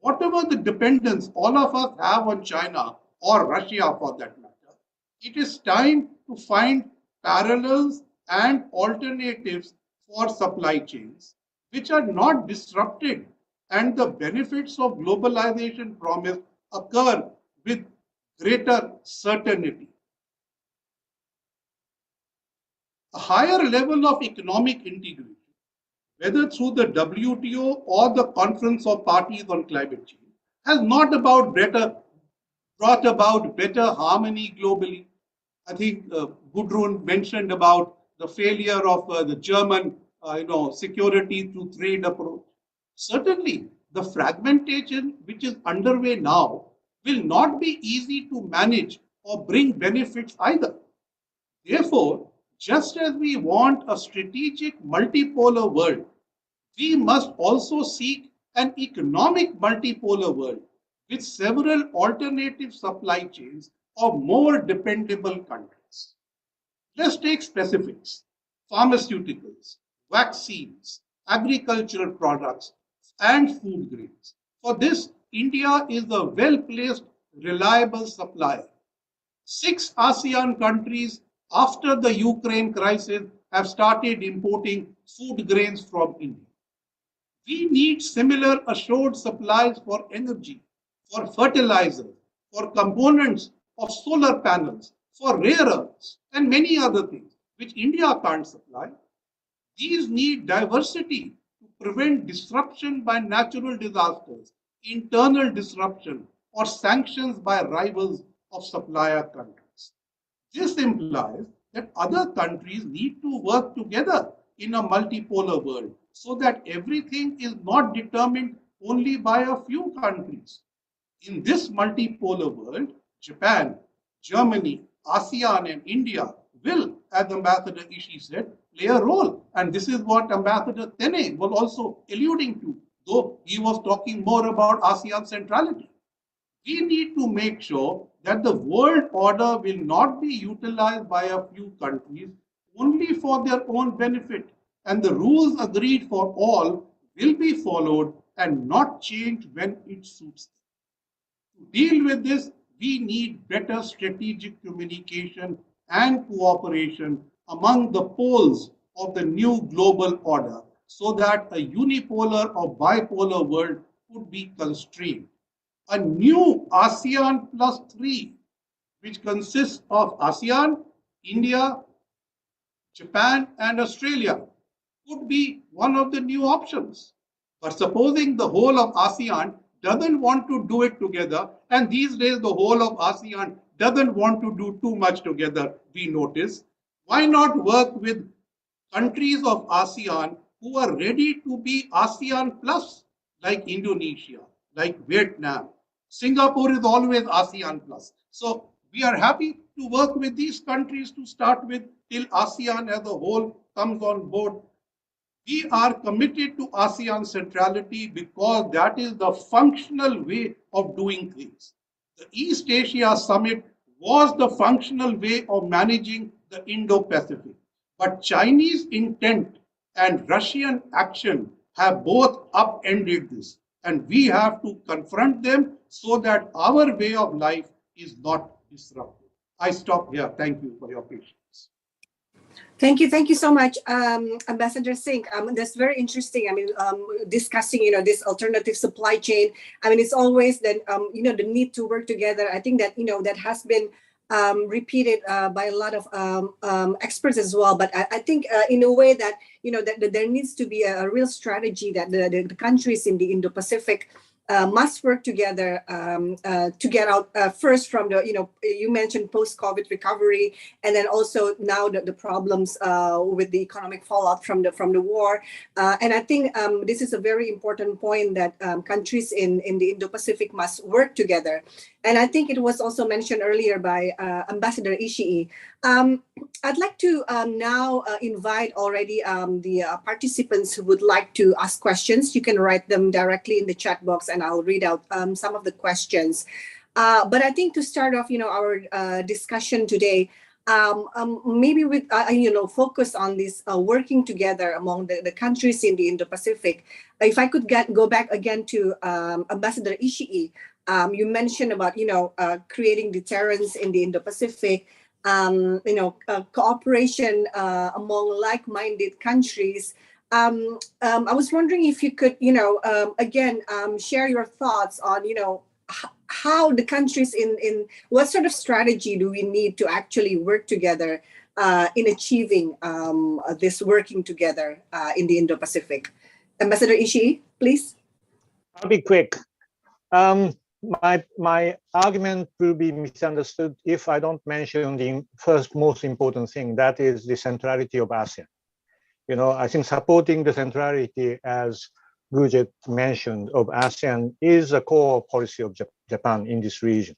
Whatever the dependence all of us have on China or Russia for that matter, it is time to find parallels and alternatives for supply chains which are not disrupted, and the benefits of globalization promise occur with greater certainty. A higher level of economic integration, whether through the WTO or the Conference of Parties on Climate Change, has not brought about better harmony globally. I think Gudrun mentioned about the failure of the German security through trade approach. Certainly, the fragmentation which is underway now will not be easy to manage or bring benefits either. Therefore, just as we want a strategic multipolar world, we must also seek an economic multipolar world with several alternative supply chains of more dependable countries. Let's take specifics: pharmaceuticals, vaccines, agricultural products, and food grains. For this, India is a well-placed, reliable supplier. 6 ASEAN countries, after the Ukraine crisis, have started importing food grains from India. We need similar assured supplies for energy, for fertilizers, for components of solar panels, for rare earths, and many other things which India can't supply. These need diversity to prevent disruption by natural disasters, internal disruption, or sanctions by rivals of supplier countries. This implies that other countries need to work together in a multipolar world so that everything is not determined only by a few countries. In this multipolar world, Japan, Germany, ASEAN, and India will, as Ambassador Ishii said, play a role. And this is what Ambassador Tene was also alluding to, though he was talking more about ASEAN centrality. We need to make sure that the world order will not be utilized by a few countries only for their own benefit, and the rules agreed for all will be followed and not changed when it suits them. To deal with this, we need better strategic communication and cooperation among the poles of the new global order so that a unipolar or bipolar world could be constrained. A new ASEAN plus 3, which consists of ASEAN, India, Japan, and Australia, could be one of the new options. But supposing the whole of ASEAN doesn't want to do it together, and these days the whole of ASEAN doesn't want to do too much together, we notice, why not work with countries of ASEAN who are ready to be ASEAN plus, like Indonesia, like Vietnam. Singapore is always ASEAN plus. So we are happy to work with these countries to start with till ASEAN as a whole comes on board. We are committed to ASEAN centrality because that is the functional way of doing things. The East Asia Summit was the functional way of managing the Indo-Pacific. But Chinese intent and Russian action have both upended this. And we have to confront them so that our way of life is not disrupted. I stop here. Thank you for your patience. Thank you so much, Ambassador Singh. That's very interesting. I mean, discussing, this alternative supply chain. I mean, it's always that, the need to work together. I think that, that has been repeated by a lot of experts as well. But I think in a way that, that there needs to be a real strategy that the countries in the Indo-Pacific must work together to get out first from the, you mentioned post-COVID recovery, and then also now the problems with the economic fallout from the war. And I think this is a very important point that countries in the Indo-Pacific must work together. And I think it was also mentioned earlier by Ambassador Ishii. I'd like to now invite already the participants who would like to ask questions. You can write them directly in the chat box and I'll read out some of the questions. But I think to start off, our discussion today, maybe with, focus on this working together among the countries in the Indo-Pacific. If I could go back again to Ambassador Ishii, you mentioned about, creating deterrence in the Indo-Pacific, cooperation among like-minded countries. I was wondering if you could, again, share your thoughts on, how the countries in what sort of strategy do we need to actually work together in achieving this working together in the Indo-Pacific. Ambassador Ishii, please. I'll be quick. My argument will be misunderstood if I don't mention the first most important thing, that is the centrality of ASEAN. I think supporting the centrality, as Gurjit mentioned, of ASEAN is a core policy of Japan in this region.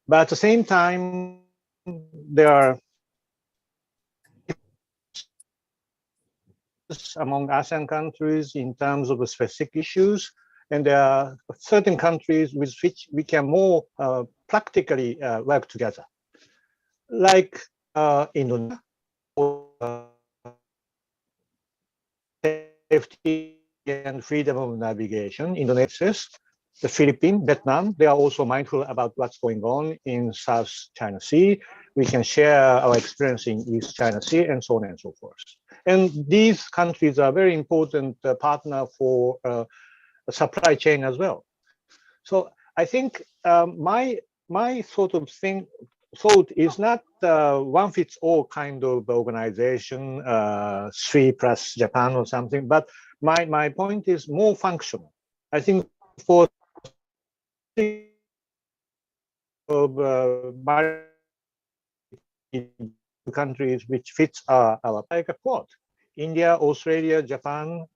But at the same time, there are among ASEAN countries in terms of the specific issues, and there are certain countries with which we can more practically work together, like Indonesia, safety and freedom of navigation, Indonesia, the Philippines, Vietnam. They are also mindful about what's going on in South China Sea. We can share our experience in East China Sea and so on and so forth. And these countries are very important partner for supply chain as well. So I think my sort of thought is not one fits all kind of organization, 3+ Japan or something, but my point is more functional. I think for countries which fits our like a quad, India, Australia, Japan,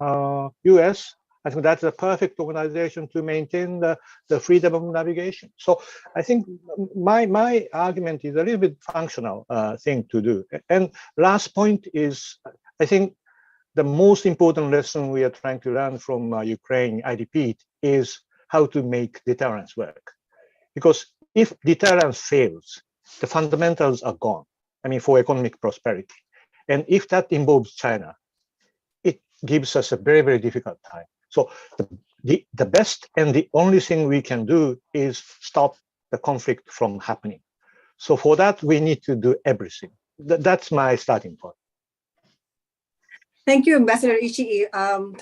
US. I think that's a perfect organization to maintain the freedom of navigation. So I think my argument is a little bit functional thing to do. And last point is, I think the most important lesson we are trying to learn from Ukraine, I repeat, is how to make deterrence work. Because if deterrence fails, the fundamentals are gone, for economic prosperity. And if that involves China, it gives us a very, very difficult time. So the best and the only thing we can do is stop the conflict from happening. So for that, we need to do everything. That's my starting point. Thank you, Ambassador Ishii,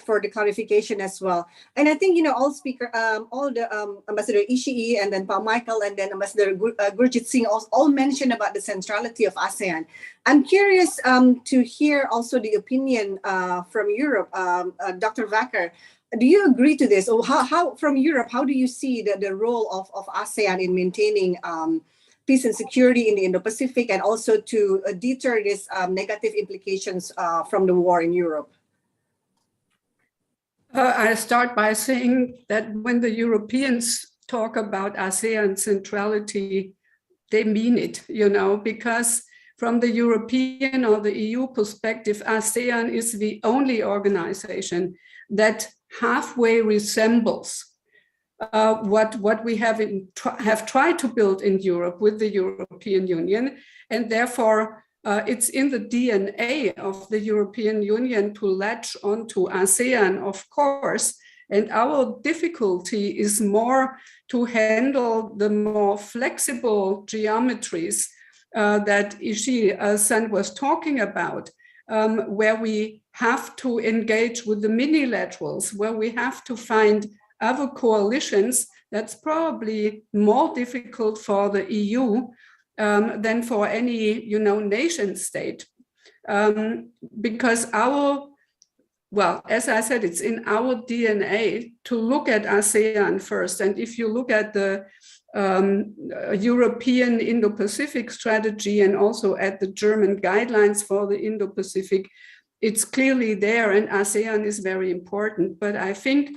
for the clarification as well. And I think, all the Ambassador Ishii and then Pak Michael and then Ambassador Gurjit Singh all mentioned about the centrality of ASEAN. I'm curious to hear also the opinion from Europe. Dr. Wacker, do you agree to this? Or how from Europe, how do you see the role of ASEAN in maintaining peace and security in the Indo-Pacific, and also to deter these negative implications from the war in Europe? I start by saying that when the Europeans talk about ASEAN centrality, they mean it, because from the European or the EU perspective, ASEAN is the only organization that halfway resembles what we have tried to build in Europe with the European Union, and therefore it's in the DNA of the European Union to latch onto ASEAN, of course. And our difficulty is more to handle the more flexible geometries that Ishii-san was talking about, where we have to engage with the minilaterals, where we have to find other coalitions. That's probably more difficult for the EU than for any, nation state, because our well, as I said, it's in our DNA to look at ASEAN first. And if you look at the European Indo-Pacific strategy and also at the German guidelines for the Indo-Pacific, it's clearly there, and ASEAN is very important. But I think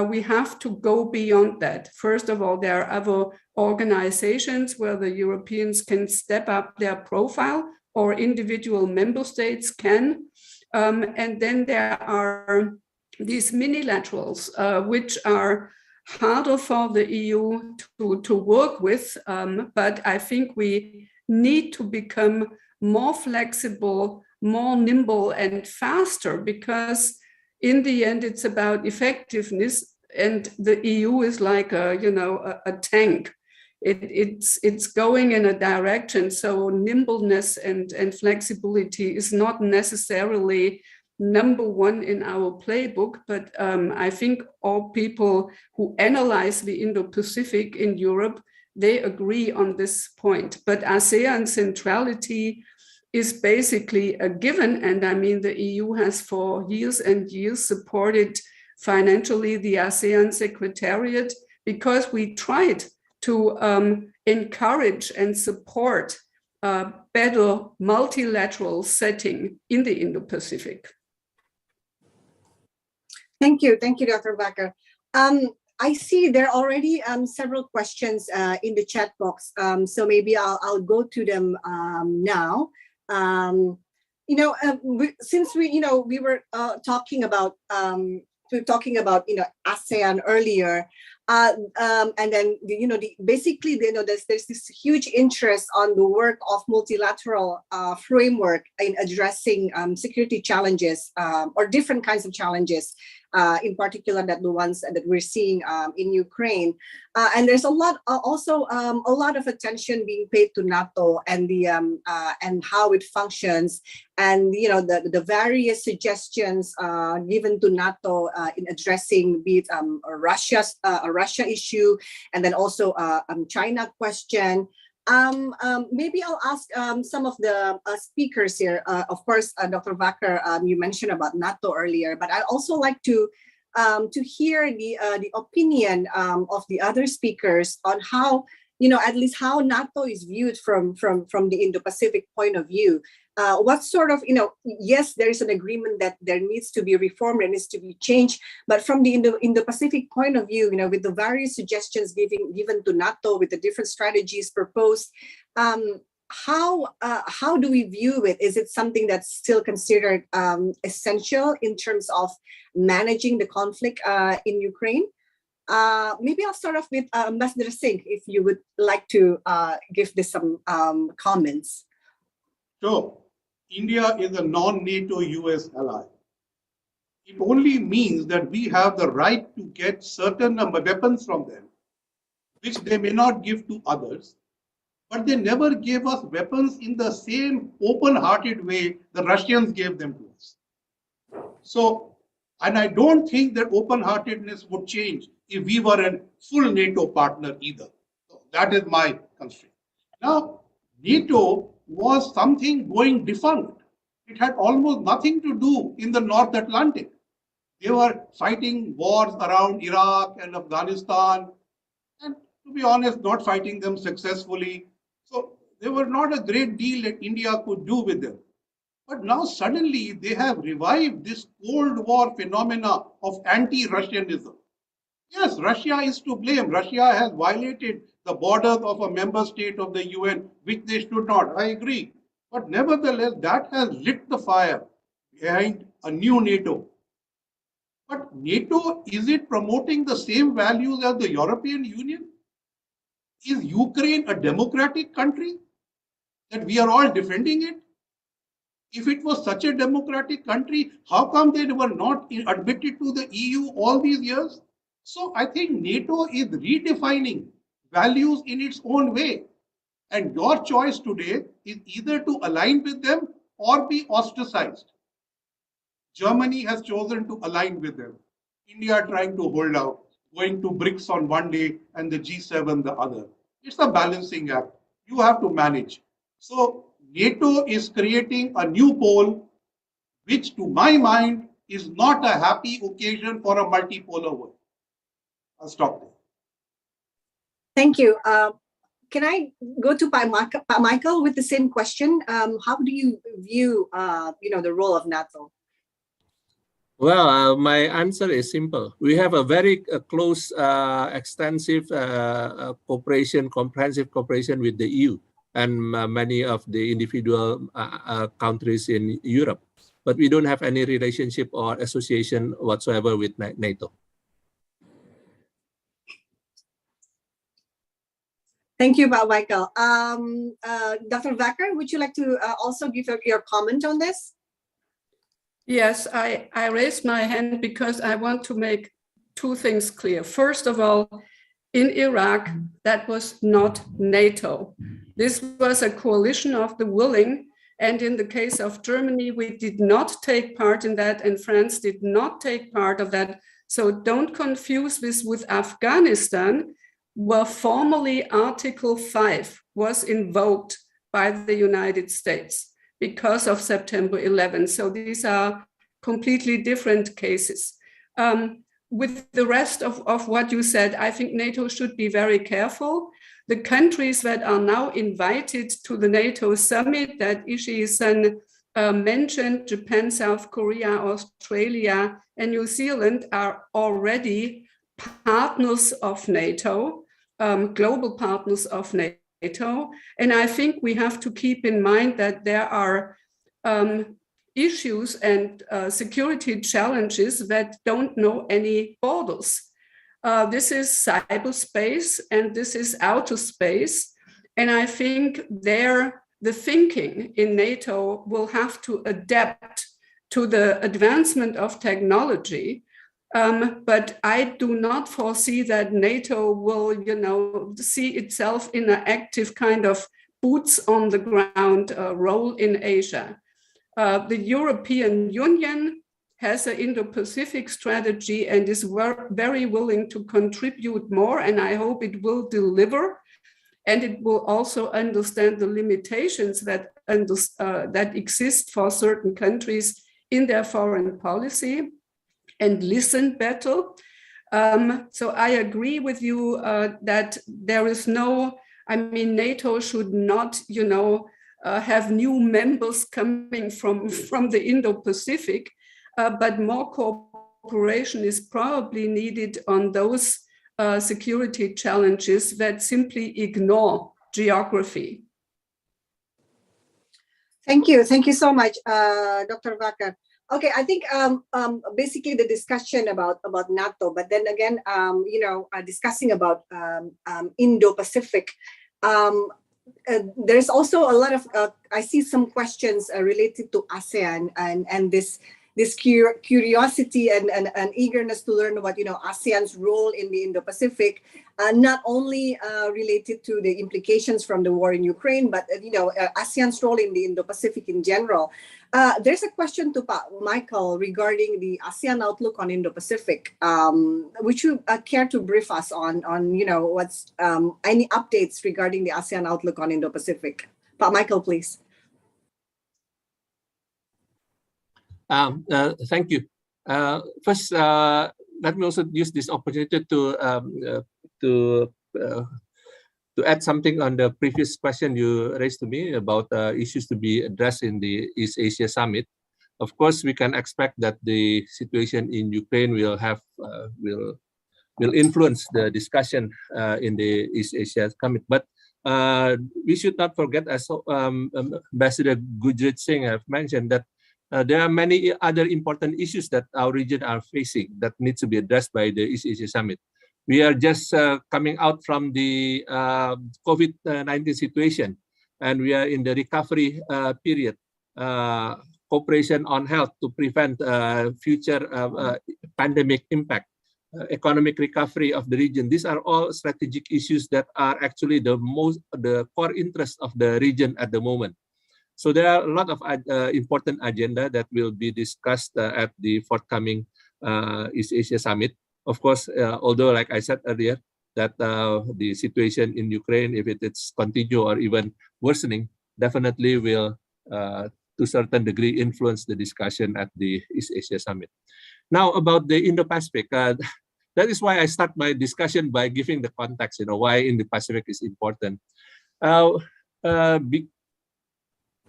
we have to go beyond that. First of all, there are other organizations where the Europeans can step up their profile, or individual member states can. And then there are these minilaterals, which are harder for the EU to work with. But I think we need to become more flexible, more nimble and faster, because in the end, it's about effectiveness, and the EU is like a tank. It's going in a direction. So nimbleness and flexibility is not necessarily number one in our playbook, but I think all people who analyze the Indo-Pacific in Europe, they agree on this point. But ASEAN centrality is basically a given. And I mean, the EU has for years and years supported financially the ASEAN Secretariat, because we tried to encourage and support a better multilateral setting in the Indo-Pacific. Thank you, Dr. Bakker. I see there are already several questions in the chat box, so maybe I'll go to them now. Since we were talking about ASEAN earlier, and then basically there's this huge interest on the work of multilateral framework in addressing security challenges or different kinds of challenges, in particular that the ones that we're seeing in Ukraine, and there's a lot of attention being paid to NATO and the and how it functions, and the various suggestions given to NATO in addressing be it a Russia issue, and then also China question. Maybe I'll ask some of the speakers here. Of course, Dr. Bakker, you mentioned about NATO earlier, but I'd also like to hear the opinion of the other speakers on how, at least how NATO is viewed from the Indo-Pacific point of view. What sort of, yes, there is an agreement that there needs to be reform, there needs to be change, but from the Indo-Pacific point of view, with the various suggestions given to NATO, with the different strategies proposed, how do we view it? Is it something that's still considered essential in terms of managing the conflict in Ukraine? Maybe I'll start off with Ambassador Singh, if you would like to give this some comments. Sure. India is a non-NATO US ally. It only means that we have the right to get certain weapons from them, which they may not give to others, but they never gave us weapons in the same open-hearted way the Russians gave them to us. So, and I don't think that open-heartedness would change if we were a full NATO partner either. So that is my constraint. Now, NATO was something going defunct. It had almost nothing to do in the North Atlantic. They were fighting wars around Iraq and Afghanistan, and to be honest, not fighting them successfully. So there were not a great deal that India could do with them. But now suddenly they have revived this Cold War phenomena of anti-Russianism. Yes, Russia is to blame. Russia has violated the borders of a member state of the UN, which they should not. I agree. But nevertheless, that has lit the fire behind a new NATO. But NATO, is it promoting the same values as the European Union? Is Ukraine a democratic country that we are all defending it? If it was such a democratic country, how come they were not admitted to the EU all these years? So I think NATO is redefining values in its own way. And your choice today is either to align with them or be ostracized. Germany has chosen to align with them. India trying to hold out, going to BRICS on one day and the G7 the other. It's a balancing act. You have to manage. So NATO is creating a new pole, which to my mind is not a happy occasion for a multipolar world. I'll stop there. Thank you. Can I go to Michael with the same question? How do you view, the role of NATO? Well, my answer is simple. We have a very close, extensive cooperation, comprehensive cooperation with the EU and many of the individual countries in Europe. But we don't have any relationship or association whatsoever with NATO. Thank you, Michael. Dr. Vacker, would you like to also give your comment on this? Yes, I raised my hand because I want to make two things clear. First of all, in Iraq, that was not NATO. This was a coalition of the willing. And in the case of Germany, we did not take part in that, and France did not take part of that. So don't confuse this with Afghanistan, where formally Article 5 was invoked by the United States because of September 11. So these are completely different cases. With the rest of what you said, I think NATO should be very careful. The countries that are now invited to the NATO summit that Ishii-san mentioned, Japan, South Korea, Australia, and New Zealand, are already partners of NATO, global partners of NATO. And I think we have to keep in mind that there are issues and security challenges that don't know any borders. This is cyberspace and this is outer space. And I think the thinking in NATO will have to adapt to the advancement of technology. But I do not foresee that NATO will, see itself in an active kind of boots on the ground role in Asia. The European Union has an Indo-Pacific strategy and is very willing to contribute more, and I hope it will deliver. And it will also understand the limitations that exist for certain countries in their foreign policy and listen better. So I agree with you that there is NATO should not, have new members coming from the Indo-Pacific, but more cooperation is probably needed on those security challenges that simply ignore geography. Thank you so much, Dr. Vacker. Okay, I think basically the discussion about NATO, but then again, discussing about Indo-Pacific. There's also a lot of I see some questions related to ASEAN and this curiosity and eagerness to learn about ASEAN's role in the Indo-Pacific, not only related to the implications from the war in Ukraine, but ASEAN's role in the Indo-Pacific in general. There's a question to Michael regarding the ASEAN outlook on Indo-Pacific. Would you care to brief us on what's any updates regarding the ASEAN outlook on Indo-Pacific? Michael, please. Thank you. First, let me also use this opportunity to add something on the previous question you raised to me about issues to be addressed in the East Asia Summit. Of course, we can expect that the situation in Ukraine will influence the discussion in the East Asia Summit. But we should not forget, as Ambassador Gurjit Singh have mentioned, that there are many other important issues that our region are facing that needs to be addressed by the East Asia Summit. We are just coming out from the COVID-19 situation, and we are in the recovery period. Cooperation on health to prevent future pandemic impact, economic recovery of the region. These are all strategic issues that are actually the core interest of the region at the moment. So there are a lot of important agenda that will be discussed at the forthcoming East Asia Summit. Of course, although, like I said earlier, that the situation in Ukraine, if it's continue or even worsening, definitely will to a certain degree, influence the discussion at the East Asia Summit. Now, about the Indo-Pacific, that is why I start my discussion by giving the context, why Indo-Pacific is important.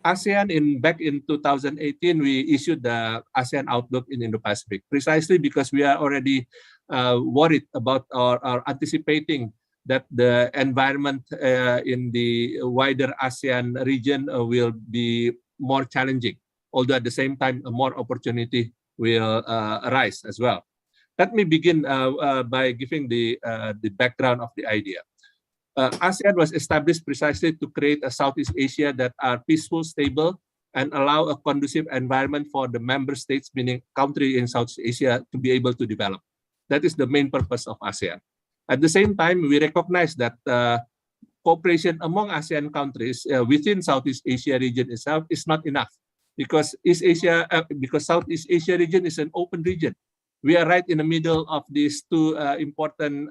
ASEAN, back in 2018, we issued the ASEAN Outlook in Indo-Pacific, precisely because we are already worried about or anticipating that the environment in the wider ASEAN region will be more challenging, although at the same time, more opportunity will arise as well. Let me begin by giving the background of the idea. ASEAN was established precisely to create a Southeast Asia that are peaceful, stable, and allow a conducive environment for the member states, meaning country in Southeast Asia, to be able to develop. That is the main purpose of ASEAN. At the same time, we recognize that cooperation among ASEAN countries within Southeast Asia region itself is not enough, because Southeast Asia region is an open region. We are right in the middle of these two important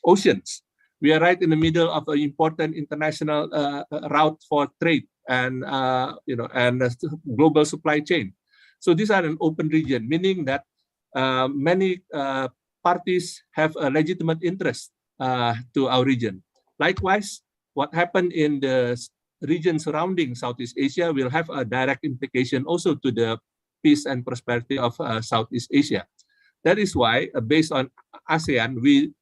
oceans. We are right in the middle of an important international route for trade and global supply chain. So these are an open region, meaning that many parties have a legitimate interest to our region. Likewise, what happened in the region surrounding Southeast Asia will have a direct implication also to the peace and prosperity of Southeast Asia. That is why, based on ASEAN, we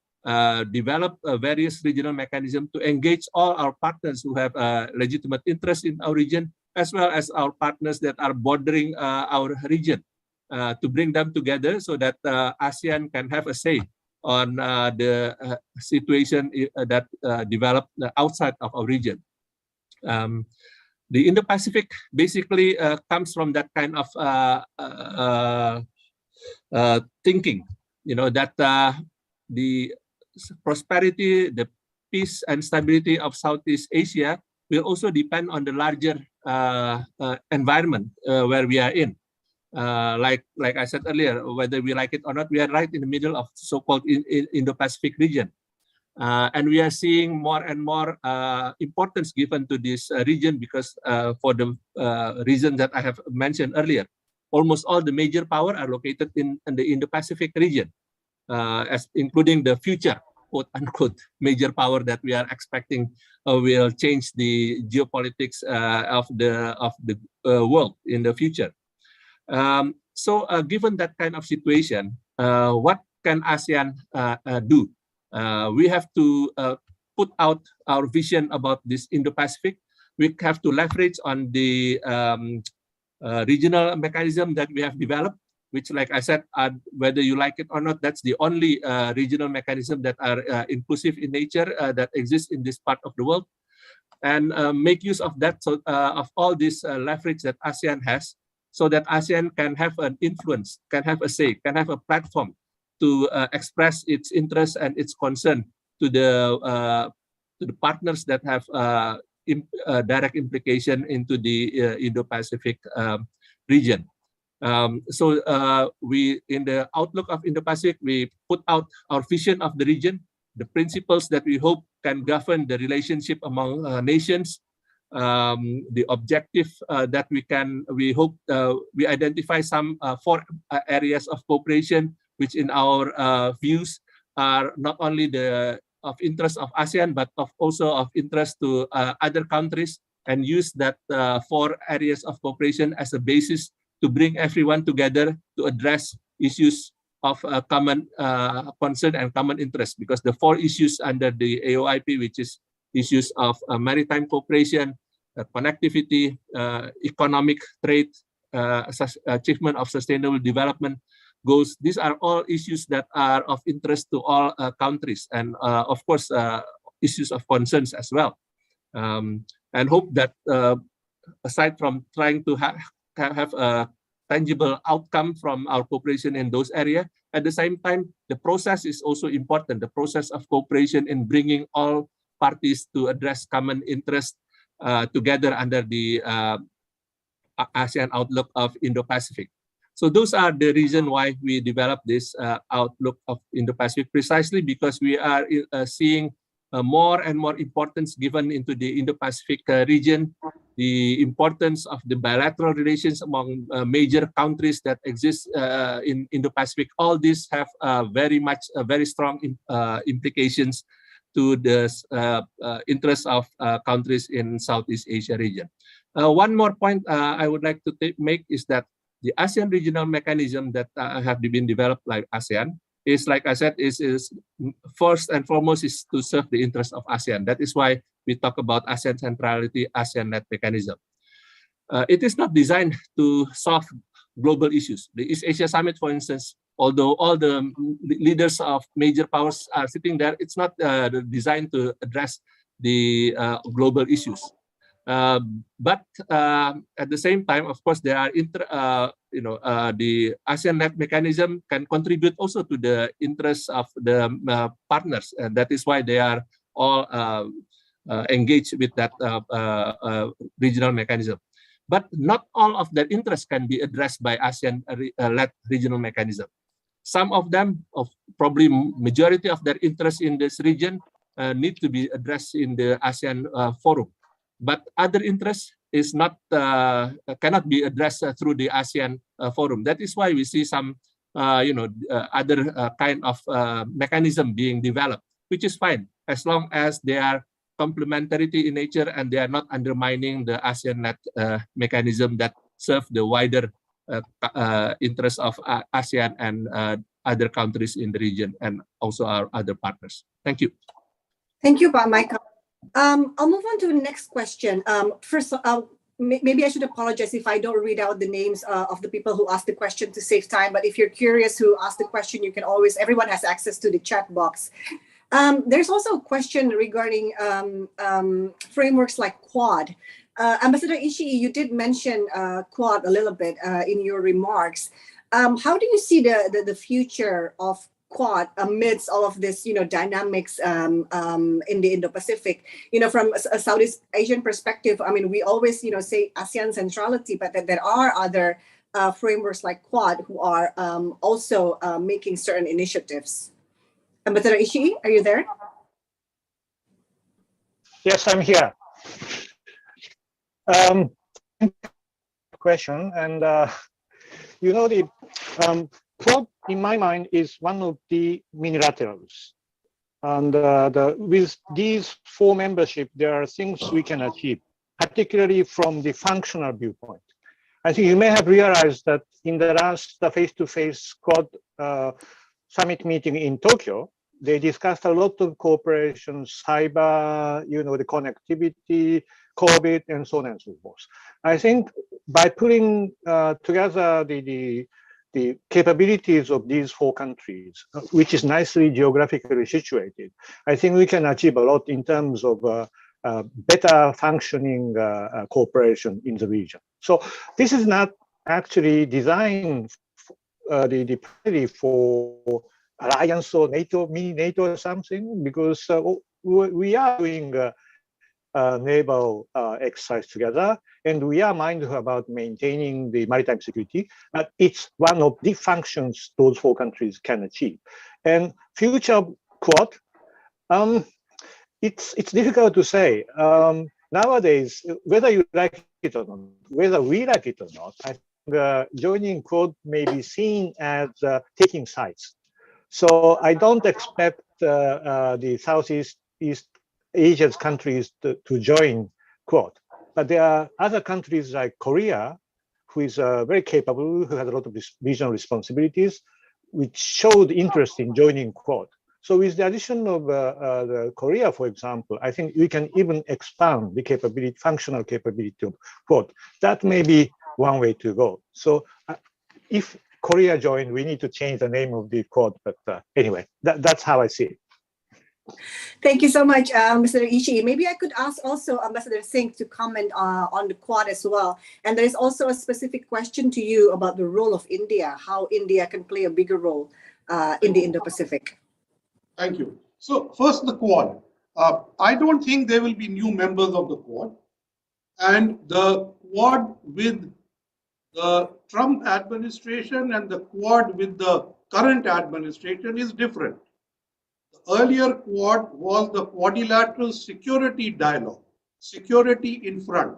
develop various regional mechanisms to engage all our partners who have a legitimate interest in our region, as well as our partners that are bordering our region, to bring them together so that ASEAN can have a say on the situation that developed outside of our region. The Indo-Pacific basically comes from that kind of thinking, that the prosperity, the peace and stability of Southeast Asia will also depend on the larger environment where we are in. Like I said earlier, whether we like it or not, we are right in the middle of so-called Indo-Pacific region. And we are seeing more and more importance given to this region because for the reason that I have mentioned earlier, almost all the major power are located in the Indo-Pacific region, including the future, quote unquote, major power that we are expecting will change the geopolitics of the world in the future. So given that kind of situation, what can ASEAN do? We have to put out our vision about this Indo-Pacific. We have to leverage on the regional mechanism that we have developed, which, like I said, whether you like it or not, that's the only regional mechanism that are inclusive in nature that exists in this part of the world, and make use of that, so of all this leverage that ASEAN has, so that ASEAN can have an influence, can have a say, can have a platform to express its interest and its concern to the partners that have direct implication into the Indo-Pacific region. So we, in the outlook of Indo-Pacific, we put out our vision of the region, the principles that we hope can govern the relationship among nations, the objective that we hope we identify some 4 areas of cooperation, which in our views are not only of interest of ASEAN, but also of interest to other countries, and use that 4 areas of cooperation as a basis to bring everyone together to address issues of common concern and common interest. Because the 4 issues under the AOIP, which is issues of maritime cooperation, connectivity, economic trade, achievement of sustainable development goals, these are all issues that are of interest to all countries, and of course issues of concerns as well. And hope that aside from trying to have a tangible outcome from our cooperation in those areas, at the same time, the process is also important, the process of cooperation in bringing all parties to address common interest together under the ASEAN outlook of Indo-Pacific. So those are the reason why we developed this outlook of Indo-Pacific, precisely because we are seeing more and more importance given into the Indo-Pacific region the importance of the bilateral relations among major countries that exist in Indo-Pacific. All these have very strong implications to the interests of countries in Southeast Asia region. One more point I would like to make is that the ASEAN regional mechanism that have been developed like ASEAN is, like I said, is first and foremost is to serve the interests of ASEAN. That is why we talk about ASEAN centrality, ASEAN-led mechanism. It is not designed to solve global issues. The East Asia Summit, for instance, although all the leaders of major powers are sitting there, it's not designed to address the global issues. But at the same time, of course, there are the ASEAN-led mechanism can contribute also to the interests of the partners, and that is why they are all engaged with that regional mechanism. But not all of that interest can be addressed by ASEAN-led regional mechanism. Some of them, probably majority of their interest in this region, need to be addressed in the ASEAN forum. But other interests is not cannot be addressed through the ASEAN forum. That is why we see some other kind of mechanism being developed, which is fine as long as they are complementarity in nature and they are not undermining the ASEAN-led mechanism that serve the wider interests of ASEAN and other countries in the region and also our other partners. Thank you. Thank you, Pak Michael. I'll move on to the next question. First, maybe I should apologize if I don't read out the names of the people who asked the question to save time. But if you're curious who asked the question, you can always, everyone has access to the chat box. There's also a question regarding frameworks like Quad. Ambassador Ishii, you did mention Quad a little bit in your remarks. How do you see the future of Quad amidst all of this, dynamics in the Indo-Pacific? From a Southeast Asian perspective, I mean, we always, say ASEAN centrality, but there are other frameworks like Quad who are also making certain initiatives. Ambassador Ishii, are you there? Yes, I'm here. Question, and the Quad, in my mind, is one of the minilaterals. And with these 4 membership, there are things we can achieve, particularly from the functional viewpoint. I think you may have realized that in the last face-to-face Quad summit meeting in Tokyo, they discussed a lot of cooperation, cyber, the connectivity, COVID, and so on and so forth. I think by putting together the capabilities of these 4 countries, which is nicely geographically situated, I think we can achieve a lot in terms of better functioning cooperation in the region. So this is not actually designed for alliance or NATO, mini NATO or something, because we are doing naval exercise together, and we are mindful about maintaining the maritime security. But it's one of the functions those 4 countries can achieve. And future Quad, it's difficult to say. Nowadays, whether you like it or not, whether we like it or not, I think joining Quad may be seen as taking sides. So I don't expect the Southeast Asia's countries to join Quad. But there are other countries like Korea, who is very capable, who has a lot of regional responsibilities, which showed interest in joining Quad. So with the addition of Korea, for example, I think we can even expand the capability, functional capability of Quad. That may be one way to go. So if Korea joined, we need to change the name of the Quad. But anyway, that's how I see it. Thank you so much, Mr. Ishii. Maybe I could ask also Ambassador Singh to comment on the Quad as well. And there is also a specific question to you about the role of India, how India can play a bigger role in the Indo-Pacific. Thank you. So first, the Quad. I don't think there will be new members of the Quad. And the Quad with the Trump administration and the Quad with the current administration is different. The earlier Quad was the quadrilateral security dialogue, security in front.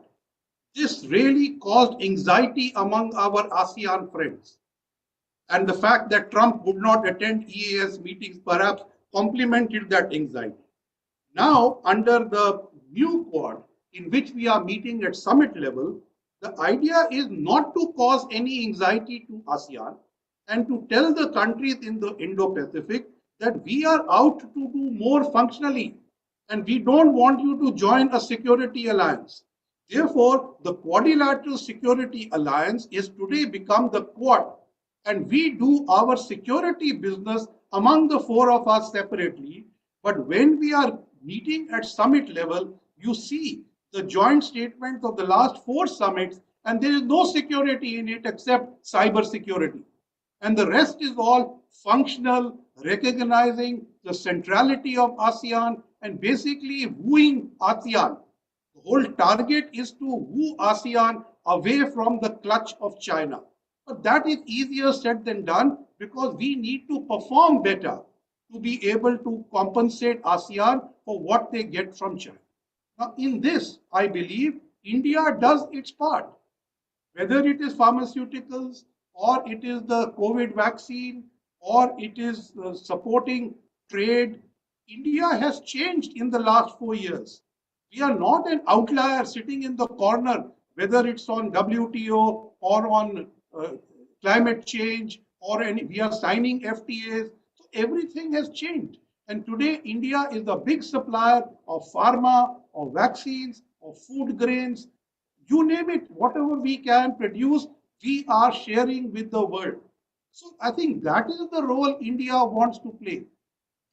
this really caused anxiety among our ASEAN friends. And the fact that Trump would not attend EAS meetings perhaps complemented that anxiety. Now, under the new Quad, in which we are meeting at summit level, the idea is not to cause any anxiety to ASEAN and to tell the countries in the Indo-Pacific that we are out to do more functionally and we don't want you to join a security alliance. Therefore, the Quadrilateral Security Alliance is today become the Quad, and we do our security business among the four of us separately. But when we are meeting at summit level, you see the joint statements of the last four summits, and there is no security in it except cyber security. And the rest is all functional, recognizing the centrality of ASEAN and basically wooing ASEAN. The whole target is to woo ASEAN away from the clutch of China. But that is easier said than done because we need to perform better to be able to compensate ASEAN for what they get from China. Now, in this, I believe India does its part, whether it is pharmaceuticals or it is the COVID vaccine or it is supporting trade. India has changed in the last 4 years. We are not an outlier sitting in the corner, whether it's on WTO or on climate change or we are signing FTAs. So everything has changed. And today, India is a big supplier of pharma, of vaccines, of food grains, you name it, whatever we can produce, we are sharing with the world. So I think that is the role India wants to play.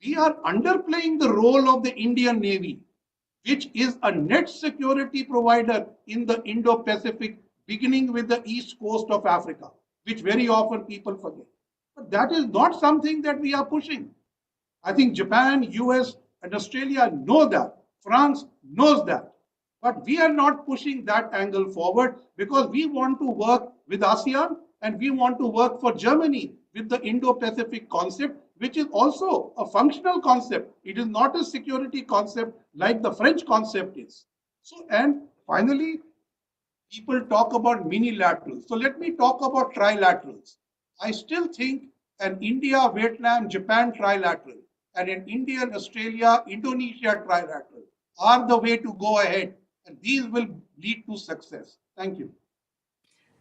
We are underplaying the role of the Indian Navy, which is a net security provider in the Indo-Pacific, beginning with the east coast of Africa, which very often people forget. But that is not something that we are pushing. I think Japan, US, and Australia know that. France knows that. But we are not pushing that angle forward because we want to work with ASEAN and we want to work for Germany with the Indo-Pacific concept, which is also a functional concept. It is not a security concept like the French concept is. So, and finally, people talk about minilaterals. So let me talk about trilaterals. I still think an India, Vietnam, Japan trilateral and an India, Australia, Indonesia trilateral are the way to go ahead. And these will lead to success. Thank you.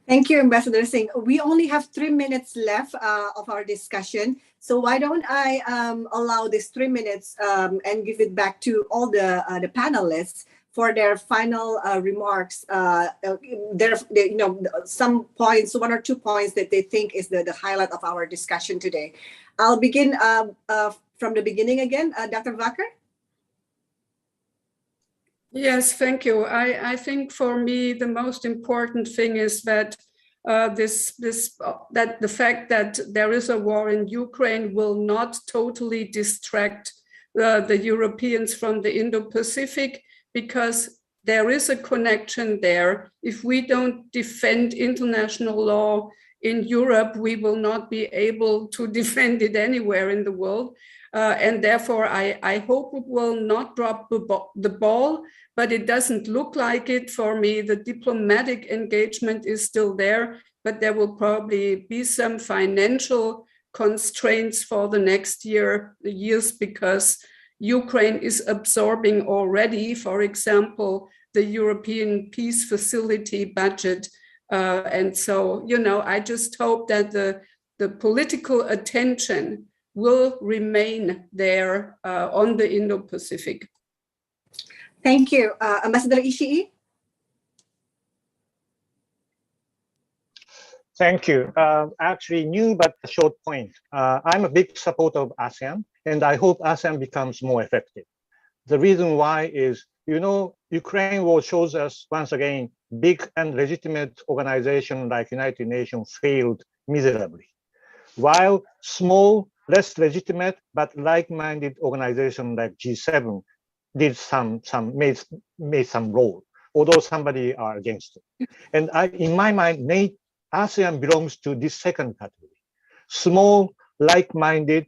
Thank you, Ambassador Singh. We only have 3 minutes left of our discussion. So why don't I allow these 3 minutes and give it back to all the panelists for their final remarks. Some points, 1 or 2 points that they think is the highlight of our discussion today. I'll begin from the beginning again. Dr. Vacker? Yes, thank you. I think for me the most important thing is that that the fact that there is a war in Ukraine will not totally distract the Europeans from the Indo-Pacific, because there is a connection there. If we don't defend international law in Europe, we will not be able to defend it anywhere in the world. And therefore, I hope it will not drop the ball, but it doesn't look like it for me. The diplomatic engagement is still there, but there will probably be some financial constraints for the next years, because Ukraine is absorbing already, for example, the European Peace Facility budget. And so, I just hope that the political attention will remain there on the Indo-Pacific. Thank you. Ambassador Ishii? Thank you. Actually, new but a short point. I'm a big supporter of ASEAN, and I hope ASEAN becomes more effective. The reason why is, Ukraine war shows us once again, big and legitimate organization like United Nations failed miserably, while small, less legitimate but like-minded organization like G7 did made some role, although somebody are against it. And in my mind, ASEAN belongs to this second category. Small, like-minded,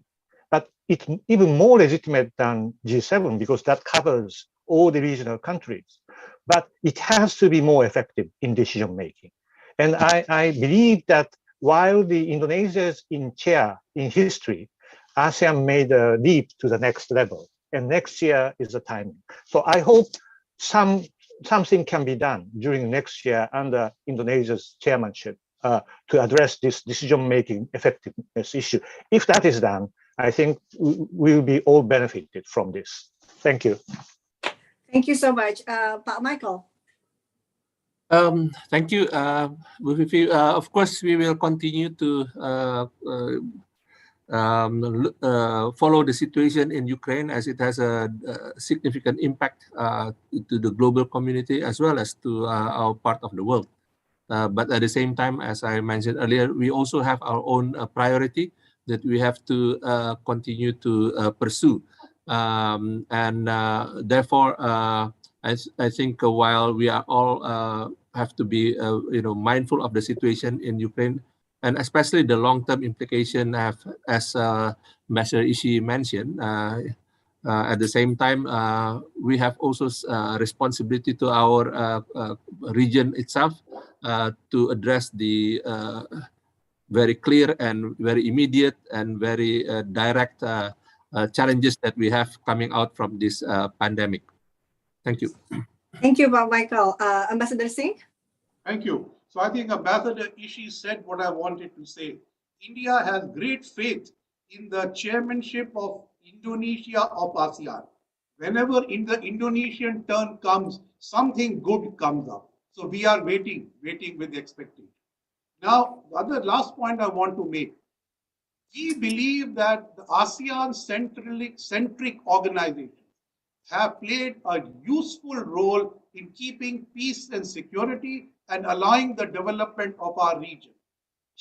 but it's even more legitimate than G7 because that covers all the regional countries. but it has to be more effective in decision making. And I believe that while the Indonesia is in chair in history, ASEAN made a leap to the next level, and next year is the timing. So I hope something can be done during next year under Indonesia's chairmanship to address this decision-making effectiveness issue. If that is done, I think we'll be all benefited from this. Thank you. Thank you so much. Pak Michael. Thank you, Bu Vivi. Of course, we will continue to follow the situation in Ukraine, as it has a significant impact to the global community as well as to our part of the world. But at the same time, as I mentioned earlier, we also have our own priority that we have to continue to pursue. Therefore, I think while we are all have to be mindful of the situation in Ukraine, and especially the long-term implication as Ambassador Ishii mentioned, at the same time, we have also responsibility to our region itself to address the very clear and very immediate and very direct challenges that we have coming out from this pandemic. Thank you. Thank you, Pak Michael. Ambassador Singh? Thank you. So I think Ambassador Ishii said what I wanted to say. India has great faith in the chairmanship of Indonesia of ASEAN. Whenever in the Indonesian turn comes, something good comes up. So we are waiting with expectation. Now, the last point I want to make. We believe that the ASEAN centric organizations have played a useful role in keeping peace and security and allowing the development of our region.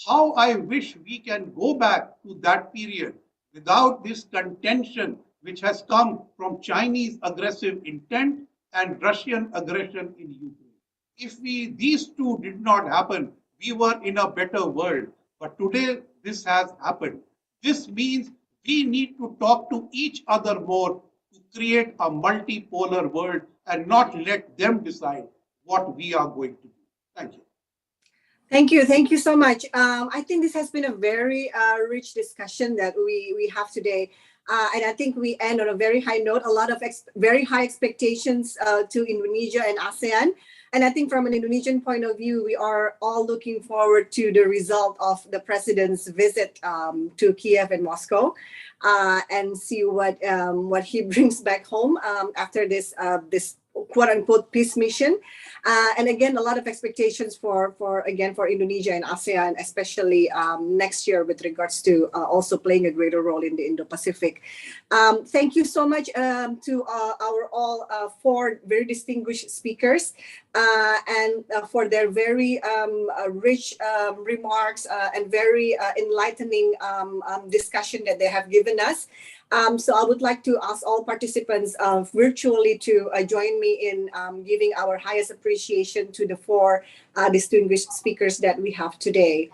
How I wish we can go back to that period without this contention which has come from Chinese aggressive intent and Russian aggression in Ukraine. If these two did not happen, we were in a better world. But today, this has happened. This means we need to talk to each other more to create a multipolar world and not let them decide what we are going to do. Thank you. Thank you so much. I think this has been a very rich discussion that we have today. And I think we end on a very high note, a lot of very high expectations to Indonesia and ASEAN. And I think from an Indonesian point of view, we are all looking forward to the result of the president's visit to Kiev and Moscow and see what he brings back home after this quote unquote peace mission. And again, a lot of expectations for Indonesia and ASEAN, especially next year with regards to also playing a greater role in the Indo-Pacific. Thank you so much to our all four very distinguished speakers and for their very rich remarks and very enlightening discussion that they have given us. So I would like to ask all participants virtually to join me in giving our highest appreciation to the four distinguished speakers that we have today.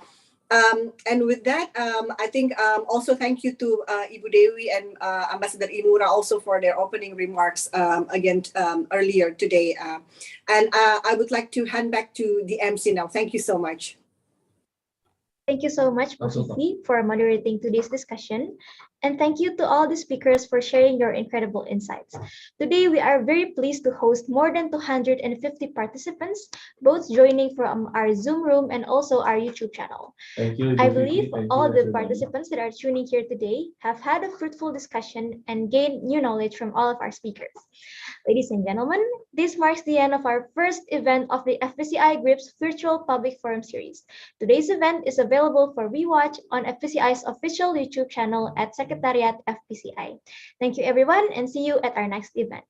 And with that, I think also thank you to Ibu Dewi and Ambassador Imura also for their opening remarks again earlier today. And I would like to hand back to the MC now. Thank you so much. Thank you so much, Bu Vivi, for moderating today's discussion. And thank you to all the speakers for sharing your incredible insights. Today, we are very pleased to host more than 250 participants, both joining from our Zoom room and also our YouTube channel. Thank you, I believe all the participants that are tuning here today have had a fruitful discussion and gained new knowledge from all of our speakers. Ladies and gentlemen, this marks the end of our first event of the FPCI Group's virtual public forum series. Today's event is available for rewatch on FPCI's official YouTube channel at Secretariat FPCI. Thank you everyone and see you at our next event.